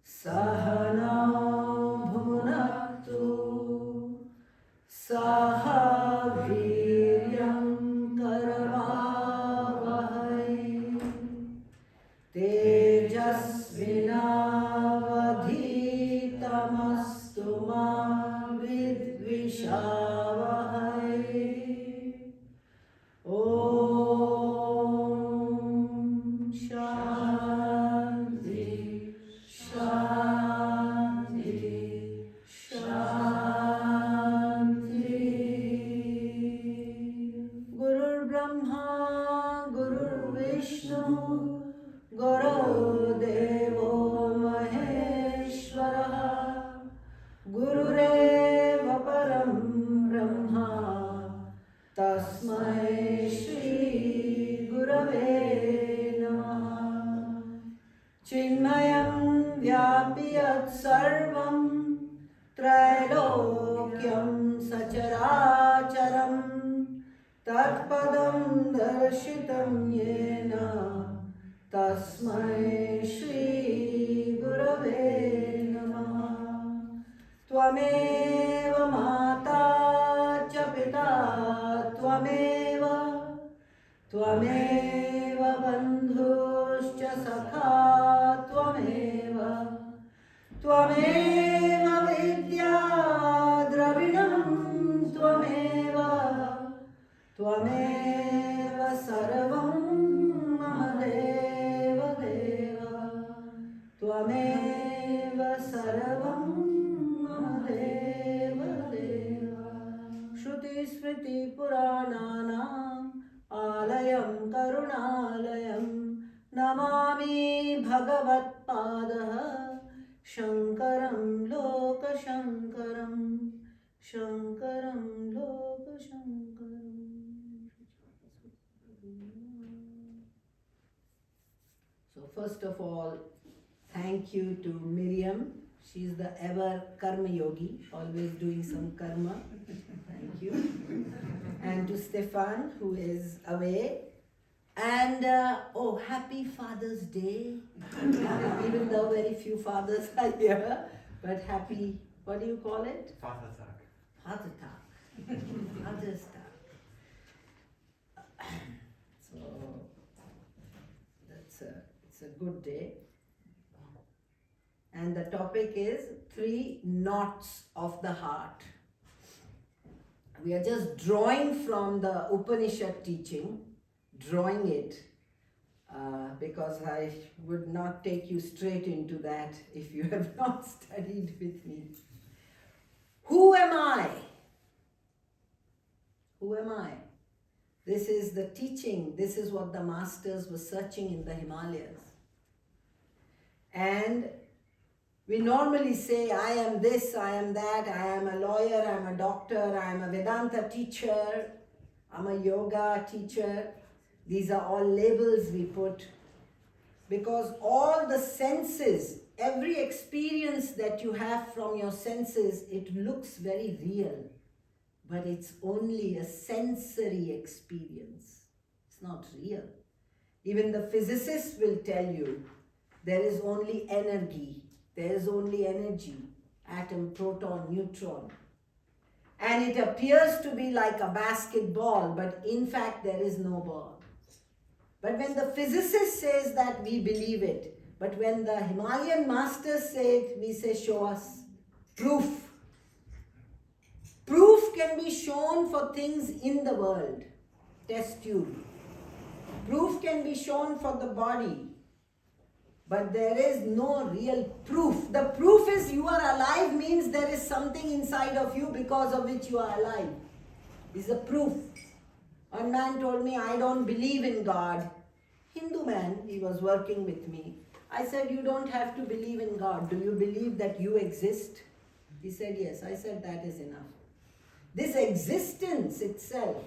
Sahana bhunaktu saha viryam karavavahai tejasvinavadhitamastu ma vidvishavahai. Om Shanti Shanti Shanti. Gurur Brahma Gurur Vishnu Guru Devo Maheshwara Gurureva Param Brahma Tasmai Shri Gurave Namaha. Chinmayam Vyapiyat Sarvam Trailokyam Sacharacharam Tatpadam Darshitam Yena Tasmai Shri Gurave Namaha. Tvameva Mata cha Pita Tvameva bandhuscha sakha Tvameva vidya dravinam Tvameva sarvam mahadeva deva Tvameva sarvam mahadeva deva. Shruti smriti purananam Alayam karunalayam namami bhagavat padaha Shankaram loka shankaram Shankaram loka shankaram. So first of all, thank you to Miriam. She's the ever karma yogi, always doing some karma. Thank you. And to Stefan, who is away. And oh, happy Father's Day. Even though very few fathers are here, but happy, what do you call it? Vatertag. Vatertag. Father's Tag. So it's a good day. And the topic is 3 knots of the heart. We are just drawing from the Upanishad teaching, drawing it, because I would not take you straight into that if you have not studied with me. Who am I? Who am I? This is the teaching. This is what the masters were searching in the Himalayas. And we normally say, I am this, I am that, I am a lawyer, I am a doctor, I am a Vedanta teacher, I am a yoga teacher. These are all labels we put. Because all the senses, every experience that you have from your senses, it looks very real. But it's only a sensory experience. It's not real. Even the physicists will tell you, there is only energy. There is only energy, atom, proton, neutron. And it appears to be like a basketball, but in fact there is no ball. But when the physicist says that, we believe it. But when the Himalayan masters say it, we say, show us. Proof. Proof can be shown for things in the world. Test tube. Proof can be shown for the body. But there is no real proof. The proof is you are alive means there is something inside of you because of which you are alive. Is a proof. One man told me, I don't believe in God. Hindu man, he was working with me. I said, you don't have to believe in God. Do you believe that you exist? He said, yes. I said, that is enough. This existence itself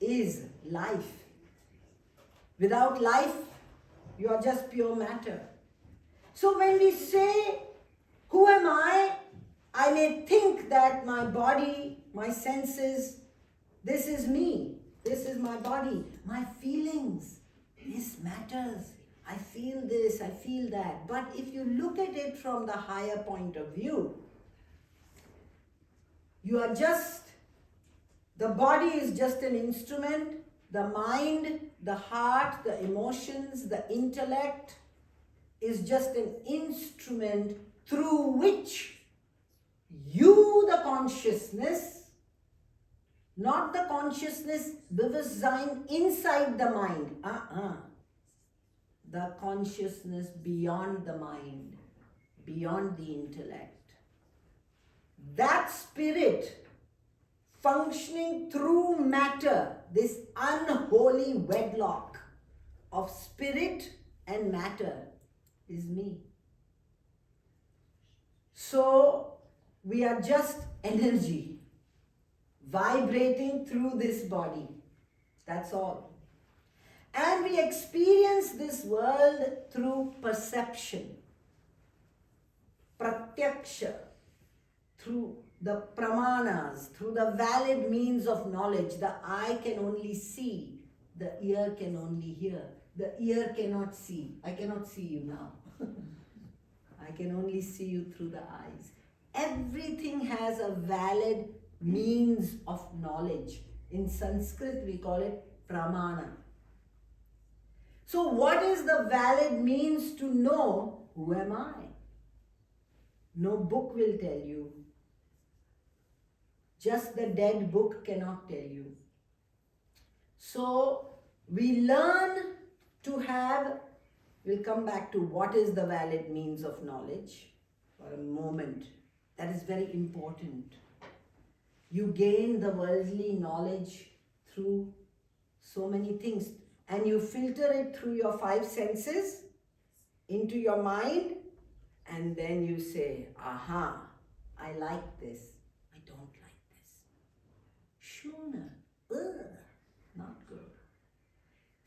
is life. Without life, you are just pure matter. So when we say, who am I may think that my body, my senses, this is me, this is my body, my feelings, this matters. I feel this, I feel that. But if you look at it from the higher point of view, you are just, the body is just an instrument, the mind, the heart, the emotions, the intellect is just an instrument through which you, the consciousness, not the consciousness, Bewusstsein inside the mind. The consciousness beyond the mind, beyond the intellect. That spirit functioning through matter, this unholy wedlock of spirit and matter is me. So we are just energy vibrating through this body. That's all. And we experience this world through perception, pratyaksha, through the pramanas, through the valid means of knowledge. The eye can only see, the ear can only hear. The ear cannot see. I cannot see you now. I can only see you through the eyes. Everything has a valid means of knowledge. In Sanskrit we call it pramana. So what is the valid means to know who am I? No book will tell you. Just the dead book cannot tell you. So we learn to have, we'll come back to what is the valid means of knowledge for a moment. That is very important. You gain the worldly knowledge through so many things. And you filter it through your 5 senses into your mind, and then you say, aha, I like this, I don't like this. Shuna, not good.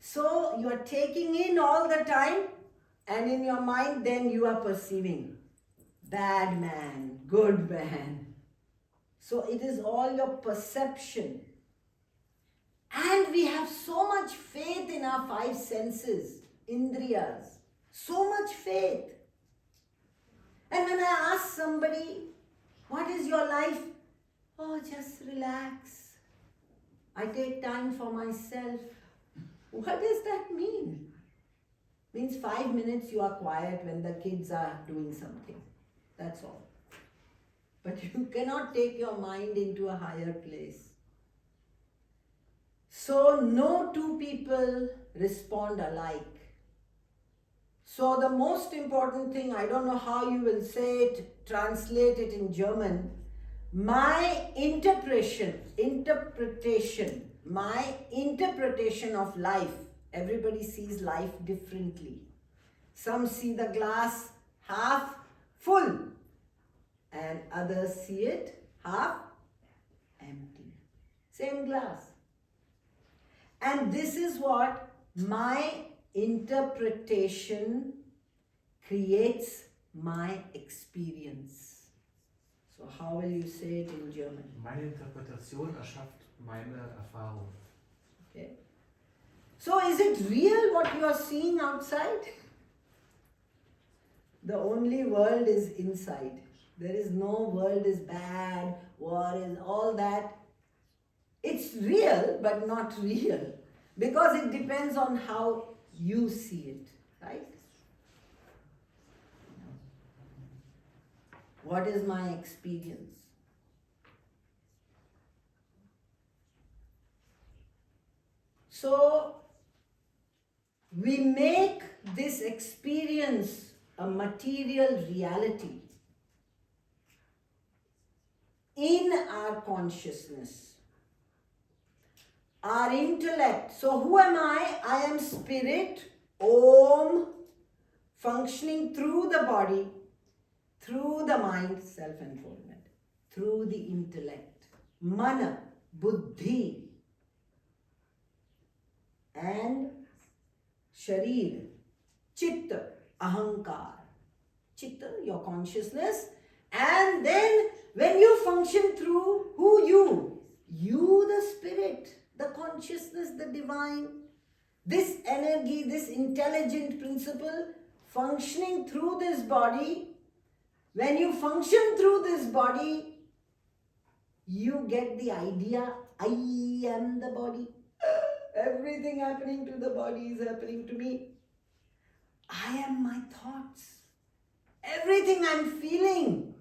So you are taking in all the time, and in your mind then you are perceiving bad man, good man. So it is all your perception. And we have so much faith in our 5 senses, indriyas, so much faith. And when I ask somebody, what is your life? Oh, just relax. I take time for myself. What does that mean? Means 5 minutes you are quiet when the kids are doing something. That's all. But you cannot take your mind into a higher place. So no 2 people respond alike. So the most important thing, I don't know how you will say it, translate it in German, my interpretation of life, everybody sees life differently. Some see the glass half full and others see it half empty. Same glass. And this is what my interpretation creates my experience. So how will you say it in German? Meine Interpretation erschafft meine Erfahrung. Okay. So is it real what you are seeing outside? The only world is inside. There is no world is bad, war is all that. It's real, but not real. Because it depends on how you see it, right? What is my experience? So, we make this experience a material reality in our consciousness. Our intellect. So who am I? I am spirit, Om, functioning through the body, through the mind, self-enfoldment, through the intellect, mana, buddhi, and sharir, chitta, ahankar. Chitta, your consciousness, and then when you function through who you? You, the spirit, the consciousness, the divine, This energy, this intelligent principle functioning through this body, when you function through this body, you get the idea, I am the body. Everything happening to the body is happening to me. I am my thoughts. Everything I'm feeling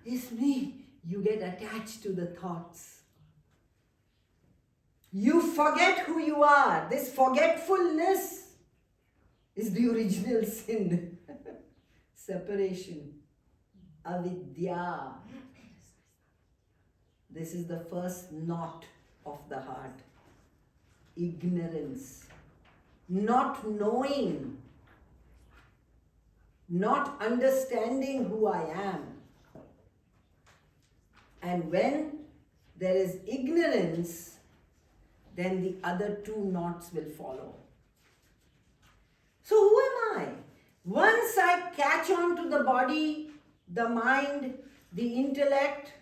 is me. You get attached to the thoughts. You forget who you are. This forgetfulness is the original sin. Separation. Avidya. This is the first knot of the heart. Ignorance. Not knowing. Not understanding who I am. And when there is ignorance, then the other two knots will follow. So who am I? Once I catch on to the body, the mind, the intellect,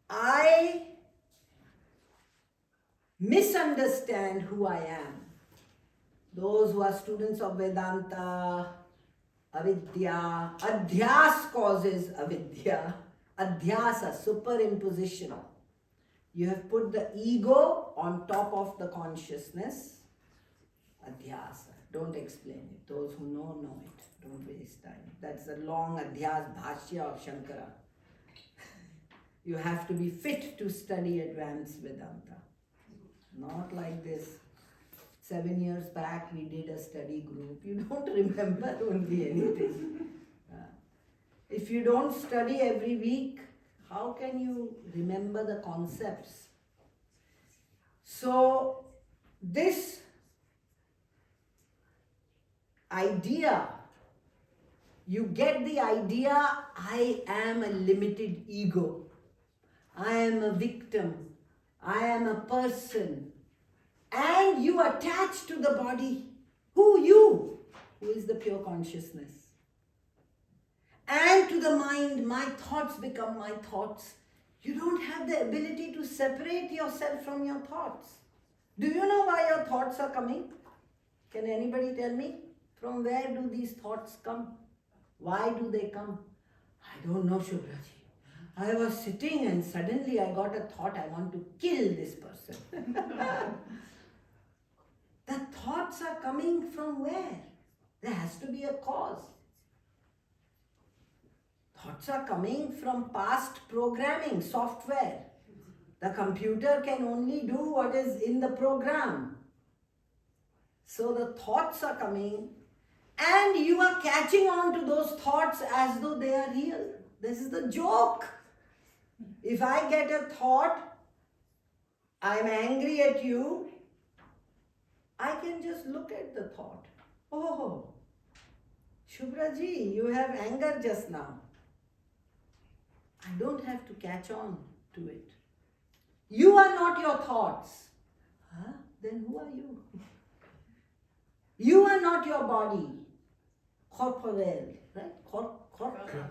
I misunderstand who I am. Those who are students of Vedanta, avidya, adhyas causes avidya. Adhyasa, superimposition. You have put the ego on top of the consciousness. Adhyasa. Don't explain it. Those who know it. Don't waste time. That's a long adhyas bhashya of Shankara. You have to be fit to study advanced Vedanta. Not like this. 7 years back we did a study group. You don't remember only anything. If you don't study every week, how can you remember the concepts? So, this idea, you get the idea, I am a limited ego. I am a victim. I am a person. And you attach to the body. Who you? Who is the pure consciousness? And to the mind, my thoughts become my thoughts. You don't have the ability to separate yourself from your thoughts. Do you know why your thoughts are coming? Can anybody tell me? From where do these thoughts come? Why do they come? I don't know, Shubhraji. I was sitting and suddenly I got a thought, I want to kill this person. The thoughts are coming from where? There has to be a cause. Thoughts are coming from past programming, software. The computer can only do what is in the program. So the thoughts are coming and you are catching on to those thoughts as though they are real. This is the joke. If I get a thought, I'm angry at you, I can just look at the thought. Oh, Shubhraji, you have anger just now. I don't have to catch on to it. You are not your thoughts. Huh? Then who are you? You are not your body. Corporell, right? Körper.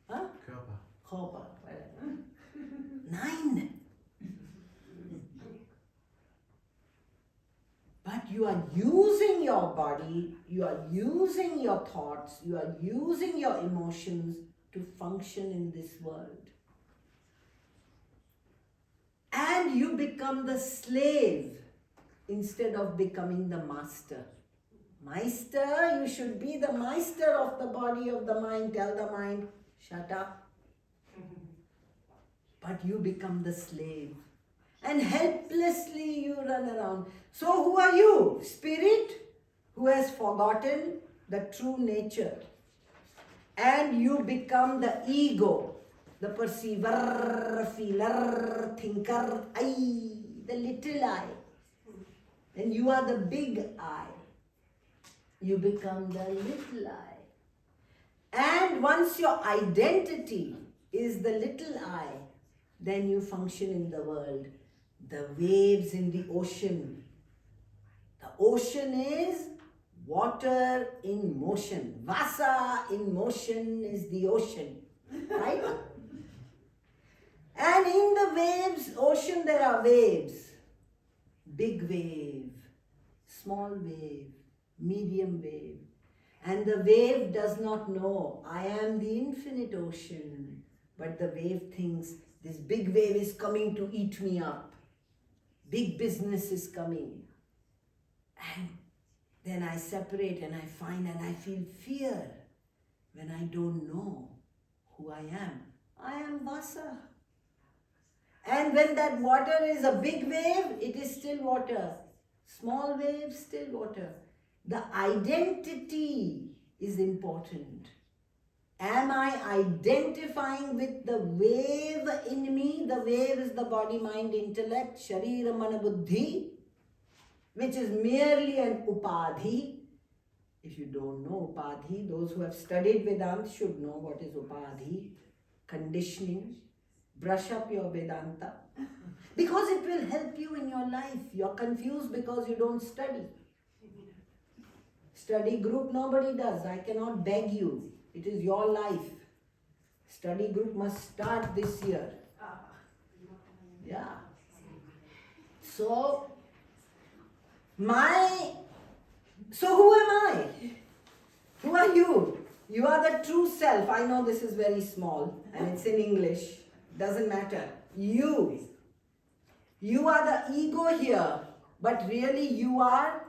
Huh? Körper. Körper. 9. But you are using your body, you are using your thoughts, you are using your emotions to function in this world. And you become the slave instead of becoming the master. Meister, you should be the meister of the body, of the mind. Tell the mind, shut up. But you become the slave. And helplessly you run around. So who are you? Spirit who has forgotten the true nature. And you become the ego, the perceiver, feeler, thinker, the little I. Then you are the big I. You become the little I. And once your identity is the little I, then you function in the world. The waves in the ocean. The ocean is water in motion. Vasa in motion is the ocean. Right? And in the waves, ocean, there are waves. Big wave, small wave, medium wave. And the wave does not know, I am the infinite ocean. But the wave thinks, this big wave is coming to eat me up. Big business is coming. And then I separate and I find and I feel fear when I don't know who I am. I am Vasa. And when that water is a big wave, it is still water. Small wave, still water. The identity is important. Am I identifying with the wave in me? The wave is the body, mind, intellect, sharira, mana, buddhi, which is merely an upadhi. If you don't know upadhi, those who have studied Vedanta should know what is upadhi. Conditioning. Brush up your Vedanta. Because it will help you in your life. You're confused because you don't study. Study group nobody does. I cannot beg you. It is your life. Study group must start this year. Yeah. So who am I? Who are you? You are the true self. I know this is very small and it's in English. Doesn't matter. You are the ego here, but really you are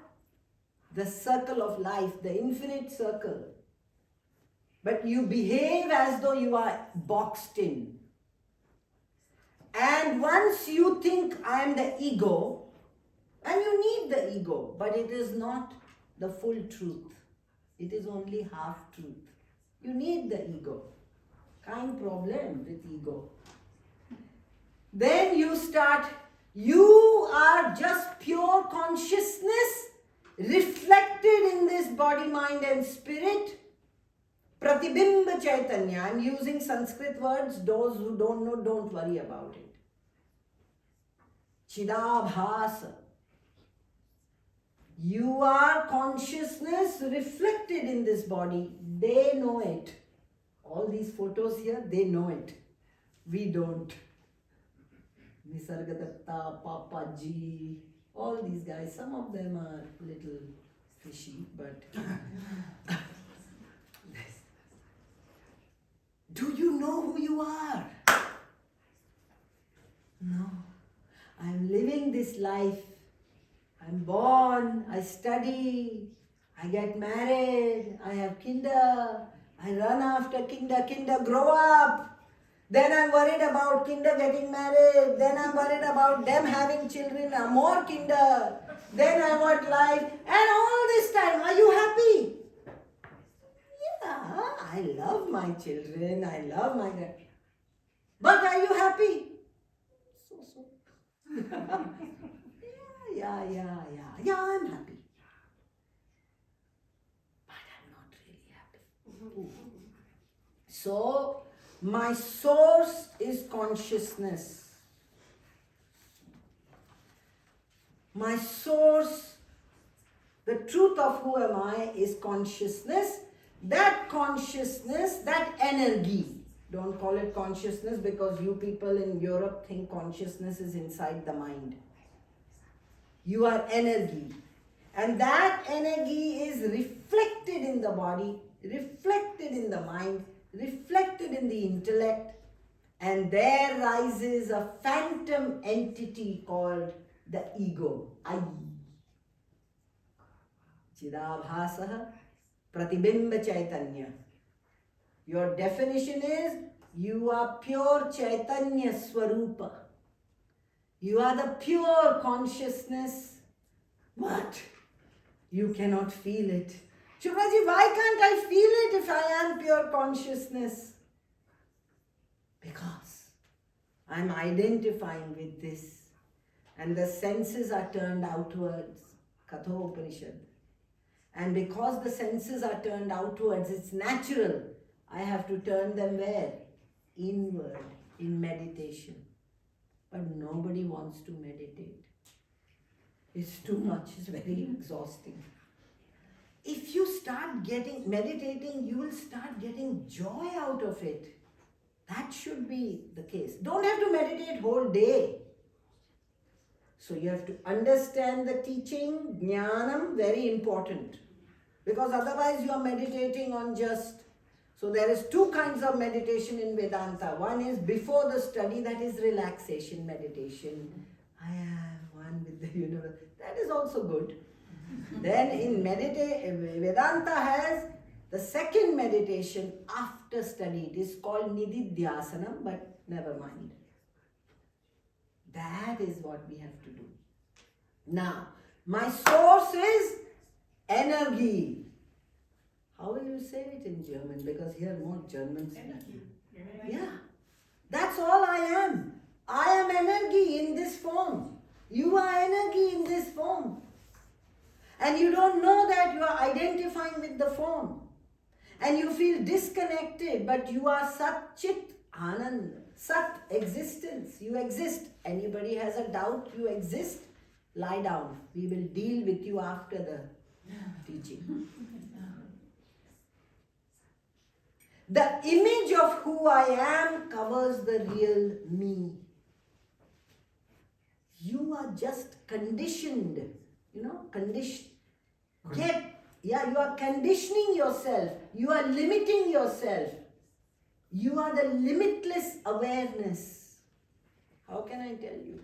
the circle of life, the infinite circle. But you behave as though you are boxed in. And once you think I am the ego, and you need the ego, but it is not the full truth. It is only half truth. You need the ego. Kind problem with ego. Then you are just pure consciousness reflected in this body, mind and spirit. Pratibimba Chaitanya. I'm using Sanskrit words. Those who don't know, don't worry about it. Chidabhasa. You are consciousness reflected in this body. They know it. All these photos here, they know it. We don't. Nisargadatta, Papaji, all these guys, some of them are little fishy, but do you know who you are? No. I'm living this life. I'm born, I study, I get married, I have kinder, I run after kinder grow up. Then I'm worried about kinder getting married. Then I'm worried about them having children, more kinder. Then I want life. And all this time, are you happy? Yeah, I love my children. I love my dad. But are you happy? So. Yeah, I'm happy. But I'm not really happy. So, my source is consciousness. My source, the truth of who am I is consciousness. That consciousness, that energy, don't call it consciousness because you people in Europe think consciousness is inside the mind. You are energy. And that energy is reflected in the body, reflected in the mind, reflected in the intellect, and there rises a phantom entity called the ego. I. Chidabhasaha Pratibimba Chaitanya. Your definition is you are pure Chaitanya Swarupa. You are the pure consciousness, but you cannot feel it. Shubhraji, why can't I feel it if I am pure consciousness? Because I'm identifying with this and the senses are turned outwards. Katho Upanishad. And because the senses are turned outwards, it's natural. I have to turn them where? Inward, in meditation. But nobody wants to meditate. It's too much, it's very exhausting. If you start meditating, you will start getting joy out of it. That should be the case. Don't have to meditate whole day. So you have to understand the teaching, jnanam, very important. Because otherwise you are meditating on just... So there is two kinds of meditation in Vedanta. One is before the study, that is relaxation meditation. I am one with the universe. That is also good. Then in Vedanta has the second meditation after study. It is called Nididhyasanam, but never mind. That is what we have to do. Now, my source is energy. How will you say it in German? Because here more Germans. Energy. Yeah. That's all I am. I am energy in this form. You are energy in this form. And you don't know that you are identifying with the form. And you feel disconnected, but you are Sat Chit Anand. Sat, existence. You exist. Anybody has a doubt you exist? Lie down. We will deal with you after the teaching. The image of who I am covers the real me. You are just conditioned, you are conditioning yourself. You are limiting yourself. You are the limitless awareness. How can I tell you?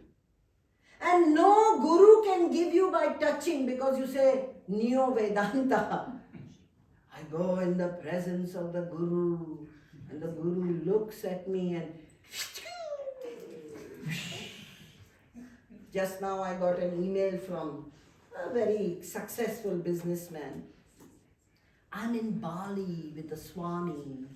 And no guru can give you by touching, because you say, Neo Vedanta. I go in the presence of the Guru, and the Guru looks at me and... Just now I got an email from a very successful businessman. I'm in Bali with the Swami,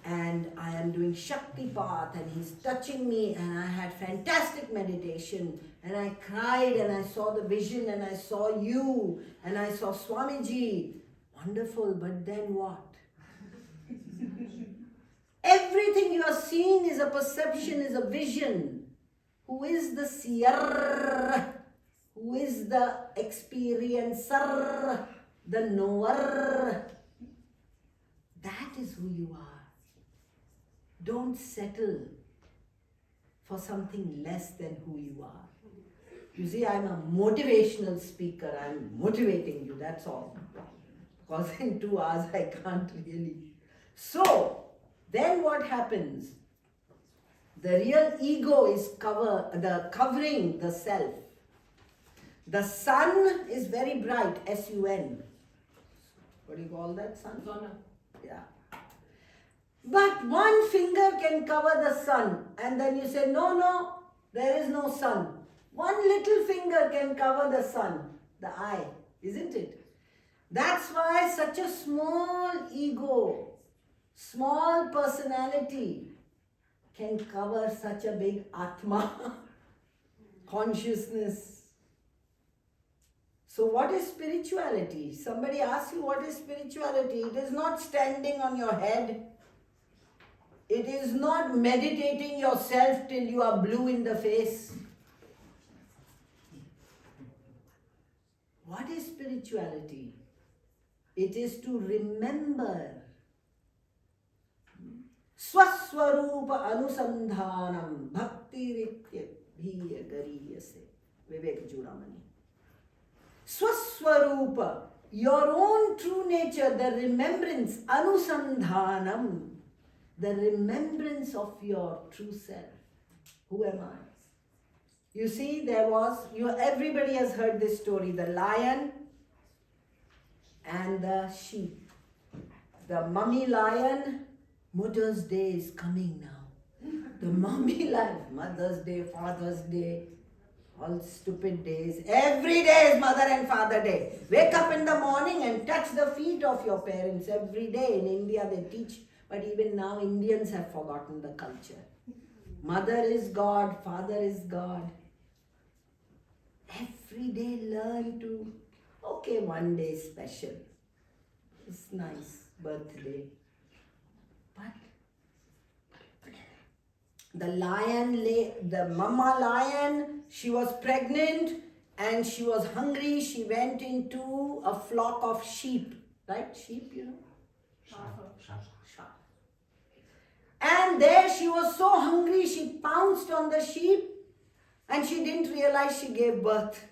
and I am doing Shaktipat, and he's touching me, and I had fantastic meditation, and I cried, and I saw the vision, and I saw you, and I saw Swamiji. Wonderful, but then what? Everything you are seeing is a perception, is a vision. Who is the seer? Who is the experiencer? The knower? That is who you are. Don't settle for something less than who you are. You see, I'm a motivational speaker. I'm motivating you, that's all. Because in 2 hours I can't really. So, then what happens? The real ego is covering the self. The sun is very bright, S-U-N. What do you call that, sun? Sonne. Yeah. But one finger can cover the sun, and then you say, no, there is no sun. One little finger can cover the sun, the eye, isn't it? That's why such a small ego, small personality can cover such a big Atma, consciousness. So what is spirituality? Somebody asks you what is spirituality. It is not standing on your head. It is not meditating yourself till you are blue in the face. What is spirituality? It is to remember. Swaswarupa anusandhanam bhakti ritya gariyase. Vivek Juramani. Swaswarupa, your own true nature, the remembrance, anusandhanam, the remembrance of your true self. Who am I? You see, everybody has heard this story, the lion and the sheep. The mummy lion, Mother's Day is coming now. The mummy lion, Mother's Day, Father's Day, all stupid days. Every day is Mother and Father Day. Wake up in the morning and touch the feet of your parents. Every day in India they teach, but even now Indians have forgotten the culture. Mother is God, Father is God. Every day learn to, okay, one day is special. It's nice, birthday. But the mama lion, she was pregnant and she was hungry. She went into a flock of sheep. Right? Sheep, you know? Sharp. And there she was so hungry, she pounced on the sheep And she didn't realize she gave birth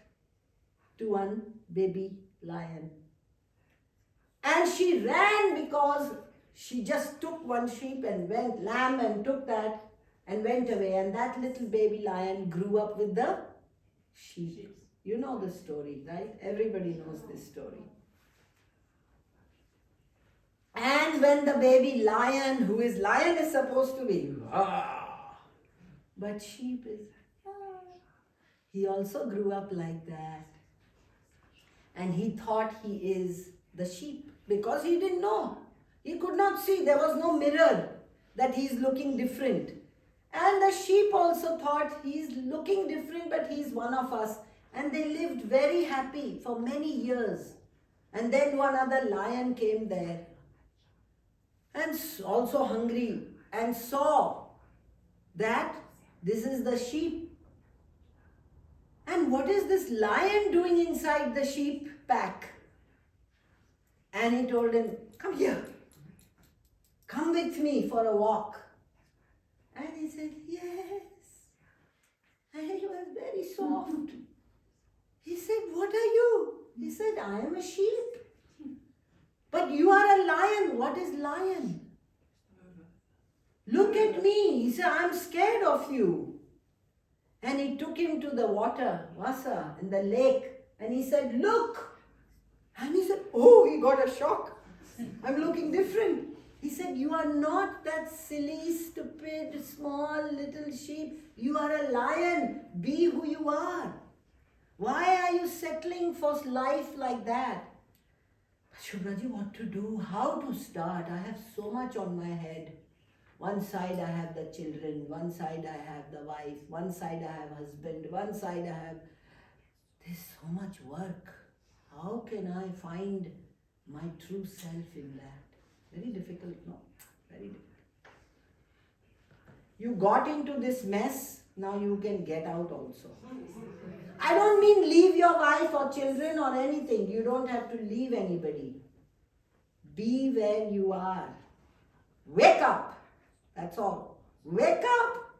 to one baby lion. And she ran because she just took one sheep and lamb and took that and went away. And that little baby lion grew up with the sheep. You know the story, right? Everybody knows this story. And when the baby lion, lion is supposed to be, but sheep is, he also grew up like that. And he thought he is the sheep because he didn't know. He could not see. There was no mirror that he's looking different. And the sheep also thought he's looking different, but he's one of us. And they lived very happy for many years. And then one other lion came there and also hungry and saw that this is the sheep. And what is this lion doing inside the sheep pack? And he told him, come here. Come with me for a walk. And he said, yes. And he was very soft. He said, what are you? He said, I am a sheep. But you are a lion. What is lion? Look at me. He said, I'm scared of you. And he took him to the water, Vasa, in the lake. And he said, look. And he said, oh, he got a shock. I'm looking different. He said, you are not that silly, stupid, small, little sheep. You are a lion. Be who you are. Why are you settling for life like that? Shubhraji, what to do? How to start? I have so much on my head. One side I have the children, one side I have the wife, one side I have husband, one side I have... There's so much work. How can I find my true self in that? Very difficult, no? Very difficult. You got into this mess, now you can get out also. I don't mean leave your wife or children or anything. You don't have to leave anybody. Be where you are. Wake up. That's all. Wake up.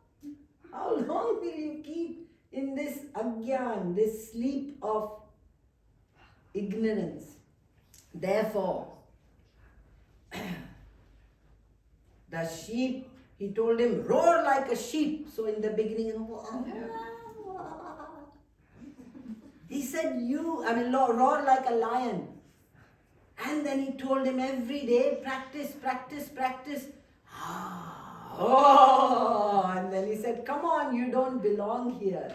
How long will you keep in this agyan, this sleep of ignorance? Therefore, the sheep, he told him, roar like a sheep. So in the beginning, he said, roar like a lion. And then he told him every day, practice, practice, practice. And then he said, come on, you don't belong here.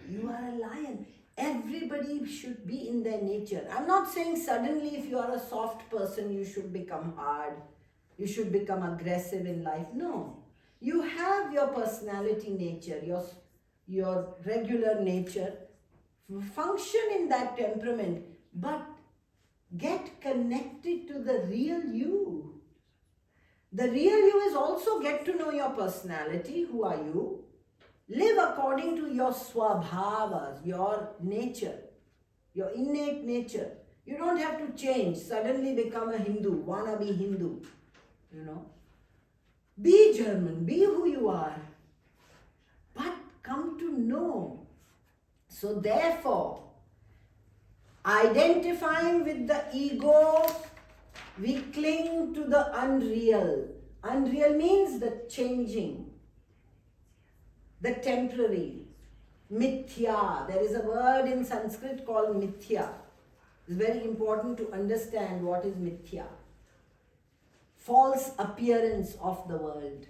You are a lion. Everybody should be in their nature. I'm not saying suddenly if you are a soft person, you should become hard. You should become aggressive in life. No. You have your personality nature, your regular nature. Function in that temperament, but get connected to the real you. The real you is also get to know your personality. Who are you? Live according to your swabhavas, your nature, your innate nature. You don't have to change, suddenly become a Hindu, wanna be Hindu, you know. Be German, be who you are, but come to know. So therefore, identifying with the ego, we cling to the unreal. Unreal means the changing, the temporary, mithya. There is a word in Sanskrit called mithya. It's very important to understand what is mithya. False appearance of the world.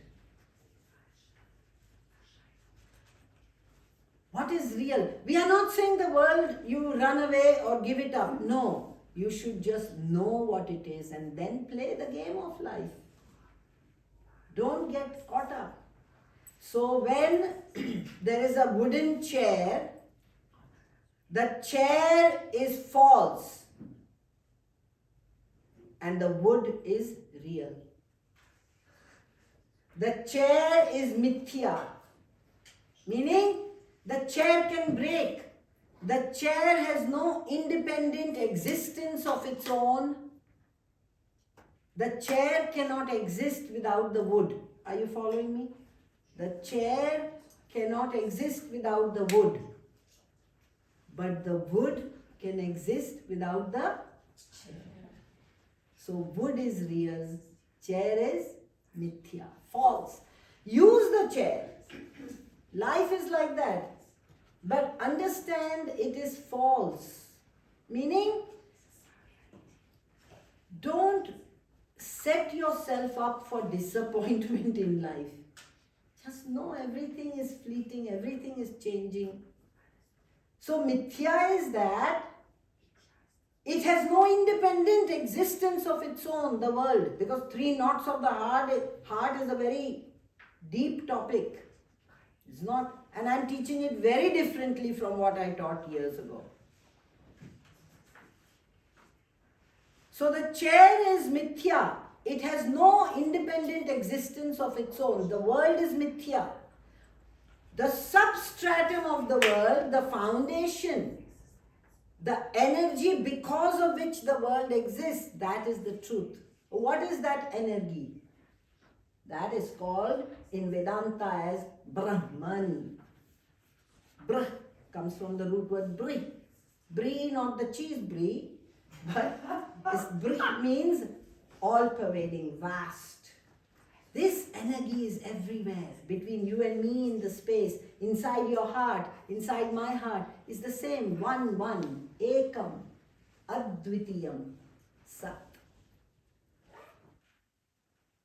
What is real? We are not saying the world, you run away or give it up. No. You should just know what it is and then play the game of life. Don't get caught up. So when there is a wooden chair, the chair is false and the wood is real. The chair is mithya, meaning the chair can break. The chair has no independent existence of its own. The chair cannot exist without the wood. Are you following me? The chair cannot exist without the wood. But the wood can exist without the chair. So wood is real, chair is mithya, false. Use the chair. Life is like that. But understand it is false. Meaning, don't set yourself up for disappointment in life. Just know everything is fleeting, everything is changing. So mithya is that it has no independent existence of its own, the world. Because 3 knots of the heart is a very deep topic. It's not, and I'm teaching it very differently from what I taught years ago. So the chair is mithya. It has no independent existence of its own. The world is mithya. The substratum of the world, the foundation, the energy because of which the world exists, that is the truth. What is that energy? That is called in Vedanta as Brahman. Brah comes from the root word bri. Brie, not the cheese brie, but this bri means all-pervading, vast. This energy is everywhere, between you and me in the space, inside your heart, inside my heart, is the same, one, ekam, advitiyam, sat.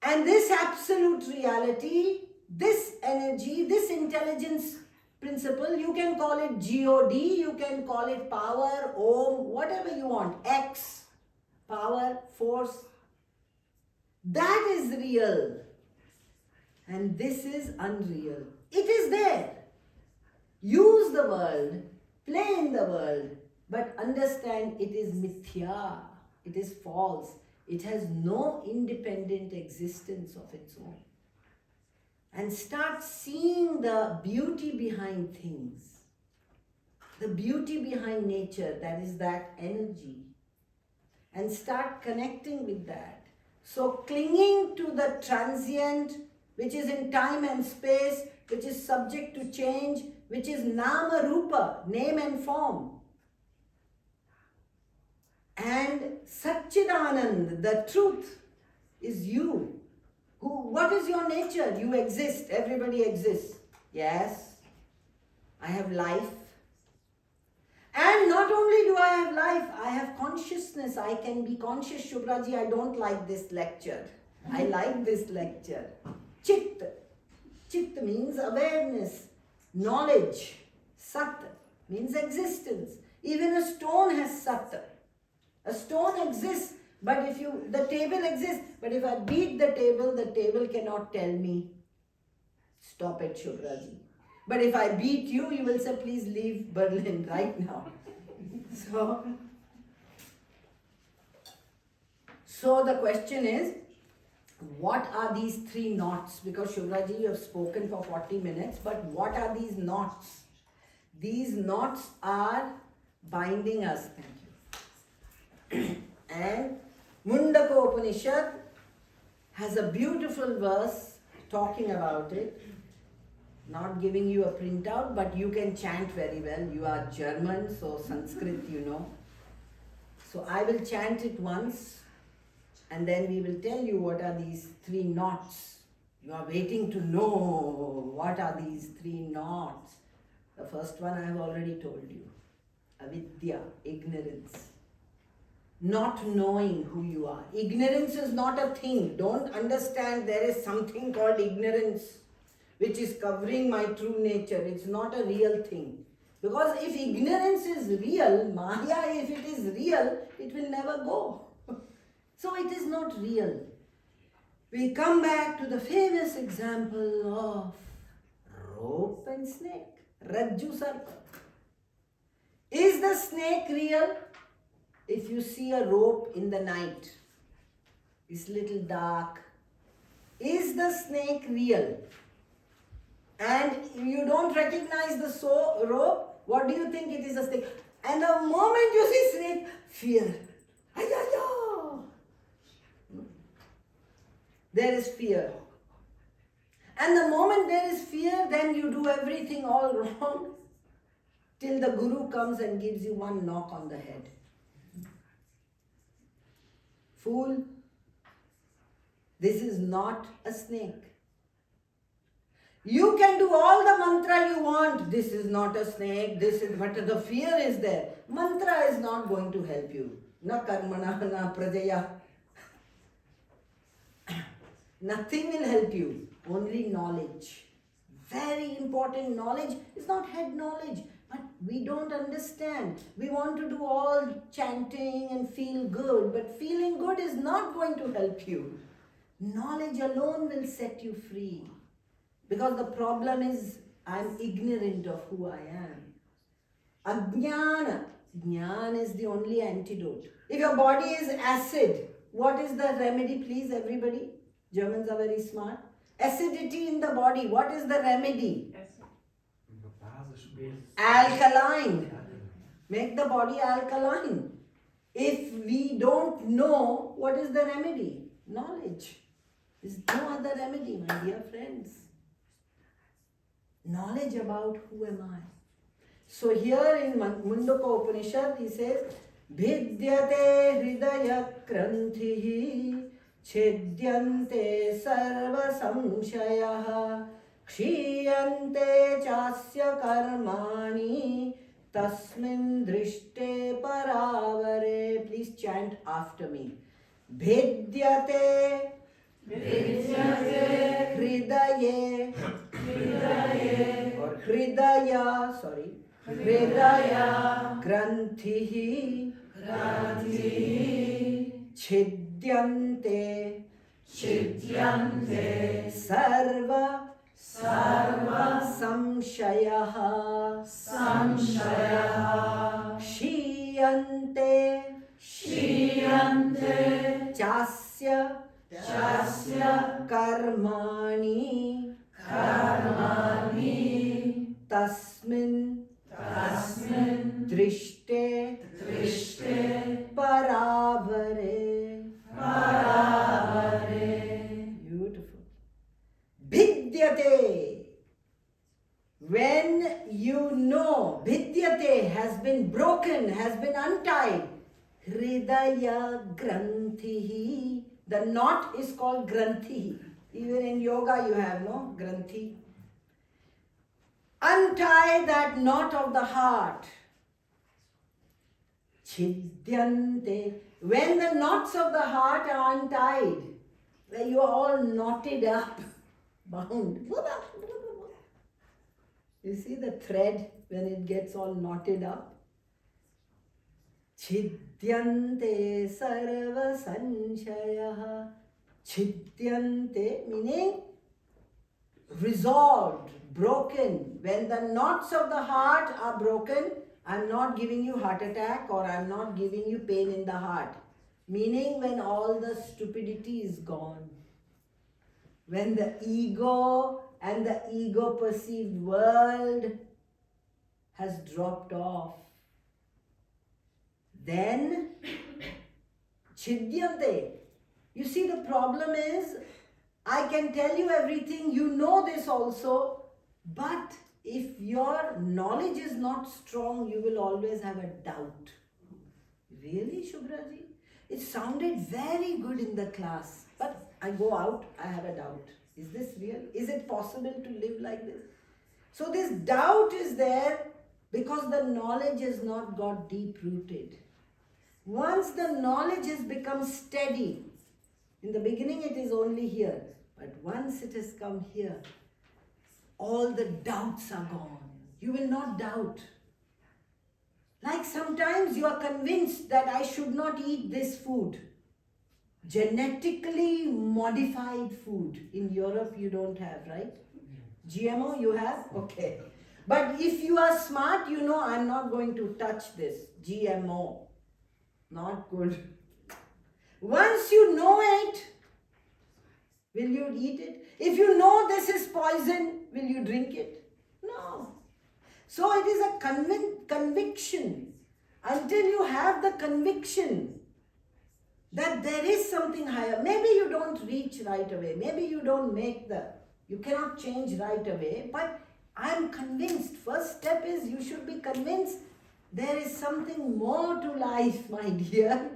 And this absolute reality, this energy, this intelligence principle, you can call it God, you can call it power, Om, whatever you want, X, power, force. That is real. And this is unreal. It is there. Use the world, play in the world, but understand it is mithya. It is false. It has no independent existence of its own. And start seeing the beauty behind things. The beauty behind nature, that is that energy. And start connecting with that. So clinging to the transient, which is in time and space, which is subject to change, which is nama rupa, name and form. And Satchidanand, the truth, is you. What is your nature? You exist. Everybody exists. Yes, I have life. And not only do I have life, I have consciousness. I can be conscious. Shubhraji, I don't like this lecture. I like this lecture. Chit. Chit means awareness, knowledge. Sat means existence. Even a stone has sat. A stone exists, but the table exists, but if I beat the table cannot tell me, stop it, Shubhraji. But if I beat you, you will say, please leave Berlin right now. So the question is, what are these 3 knots? Because Shubhraji, you have spoken for 40 minutes, but what are these knots? These knots are binding us. Thank you. And Mundaka Upanishad has a beautiful verse talking about it. Not giving you a printout, but you can chant very well. You are German, so Sanskrit you know. So I will chant it once, and then we will tell you what are these 3 knots. You are waiting to know what are these 3 knots. The first one I have already told you. Avidya, ignorance. Not knowing who you are. Ignorance is not a thing. Don't understand there is something called ignorance which is covering my true nature. It's not a real thing. Because if ignorance is real, Maya, if it is real, it will never go. So it is not real. We come back to the famous example of rope and snake. Rajju Sarpa. Is the snake real? If you see a rope in the night, it's little dark. Is the snake real? And you don't recognize the rope, what do you think it is a snake? And the moment you see snake, fear. There is fear. And the moment there is fear, then you do everything all wrong till the Guru comes and gives you one knock on the head. Fool, this is not a snake. You can do all the mantra you want. This is not a snake, but the fear is there. Mantra is not going to help you. Na karmana, na prajaya. Nothing will help you. Only knowledge. Very important knowledge is not head knowledge. But we don't understand. We want to do all chanting and feel good. But feeling good is not going to help you. Knowledge alone will set you free. Because the problem is, I am ignorant of who I am. Ajnana. Jnana is the only antidote. If your body is acid, what is the remedy, please, everybody? Germans are very smart. Acidity in the body, what is the remedy? Alkaline. Make the body alkaline. If we don't know, what is the remedy? Knowledge. There is no other remedy, my dear friends. Knowledge about who am I. So here in Mundaka Upanishad he says, Bhidyate hridaya kranthihi Chidyante sarva samshayaha Kshiyante chasya karmani Tasmin drishte paravare. Please chant after me. Bhidyate Hridaye or Hridaya Granthihi Chidyante Sarva Samshayaha Kshiyante Chasya Karmani Tasmin Drishte Paravare. Beautiful. Bhidyate. When you know Bhidyate has been broken, has been untied, Hridaya Granthihi. The knot is called Granthi. Even in yoga you have, no? Granthi. Untie that knot of the heart. Chidyante. When the knots of the heart are untied, where you are all knotted up, bound. You see the thread when it gets all knotted up? Chidyante sarva sanchayaha. Chidyante meaning resolved, broken. When the knots of the heart are broken, I'm not giving you heart attack or I'm not giving you pain in the heart. Meaning when all the stupidity is gone. When the ego and the ego perceived world has dropped off. Then, Chidyante. You see, the problem is, I can tell you everything, you know this also, but if your knowledge is not strong, you will always have a doubt. Really, Shubhraji? It sounded very good in the class, but I go out, I have a doubt. Is this real? Is it possible to live like this? So this doubt is there because the knowledge has not got deep rooted. Once the knowledge has become steady, in the beginning it is only here, but once it has come here, all the doubts are gone. You will not doubt. Like sometimes you are convinced that I should not eat this food. Genetically modified food. In Europe you don't have, right? GMO you have? Okay. But if you are smart, you know I'm not going to touch this. GMO. Not good. Once you know it, will you eat it? If you know this is poison, will you drink it? No. So it is a conviction. Until you have the conviction that there is something higher. Maybe you don't reach right away. Maybe you don't make You cannot change right away, but I am convinced. First step is you should be convinced there is something more to life, my dear.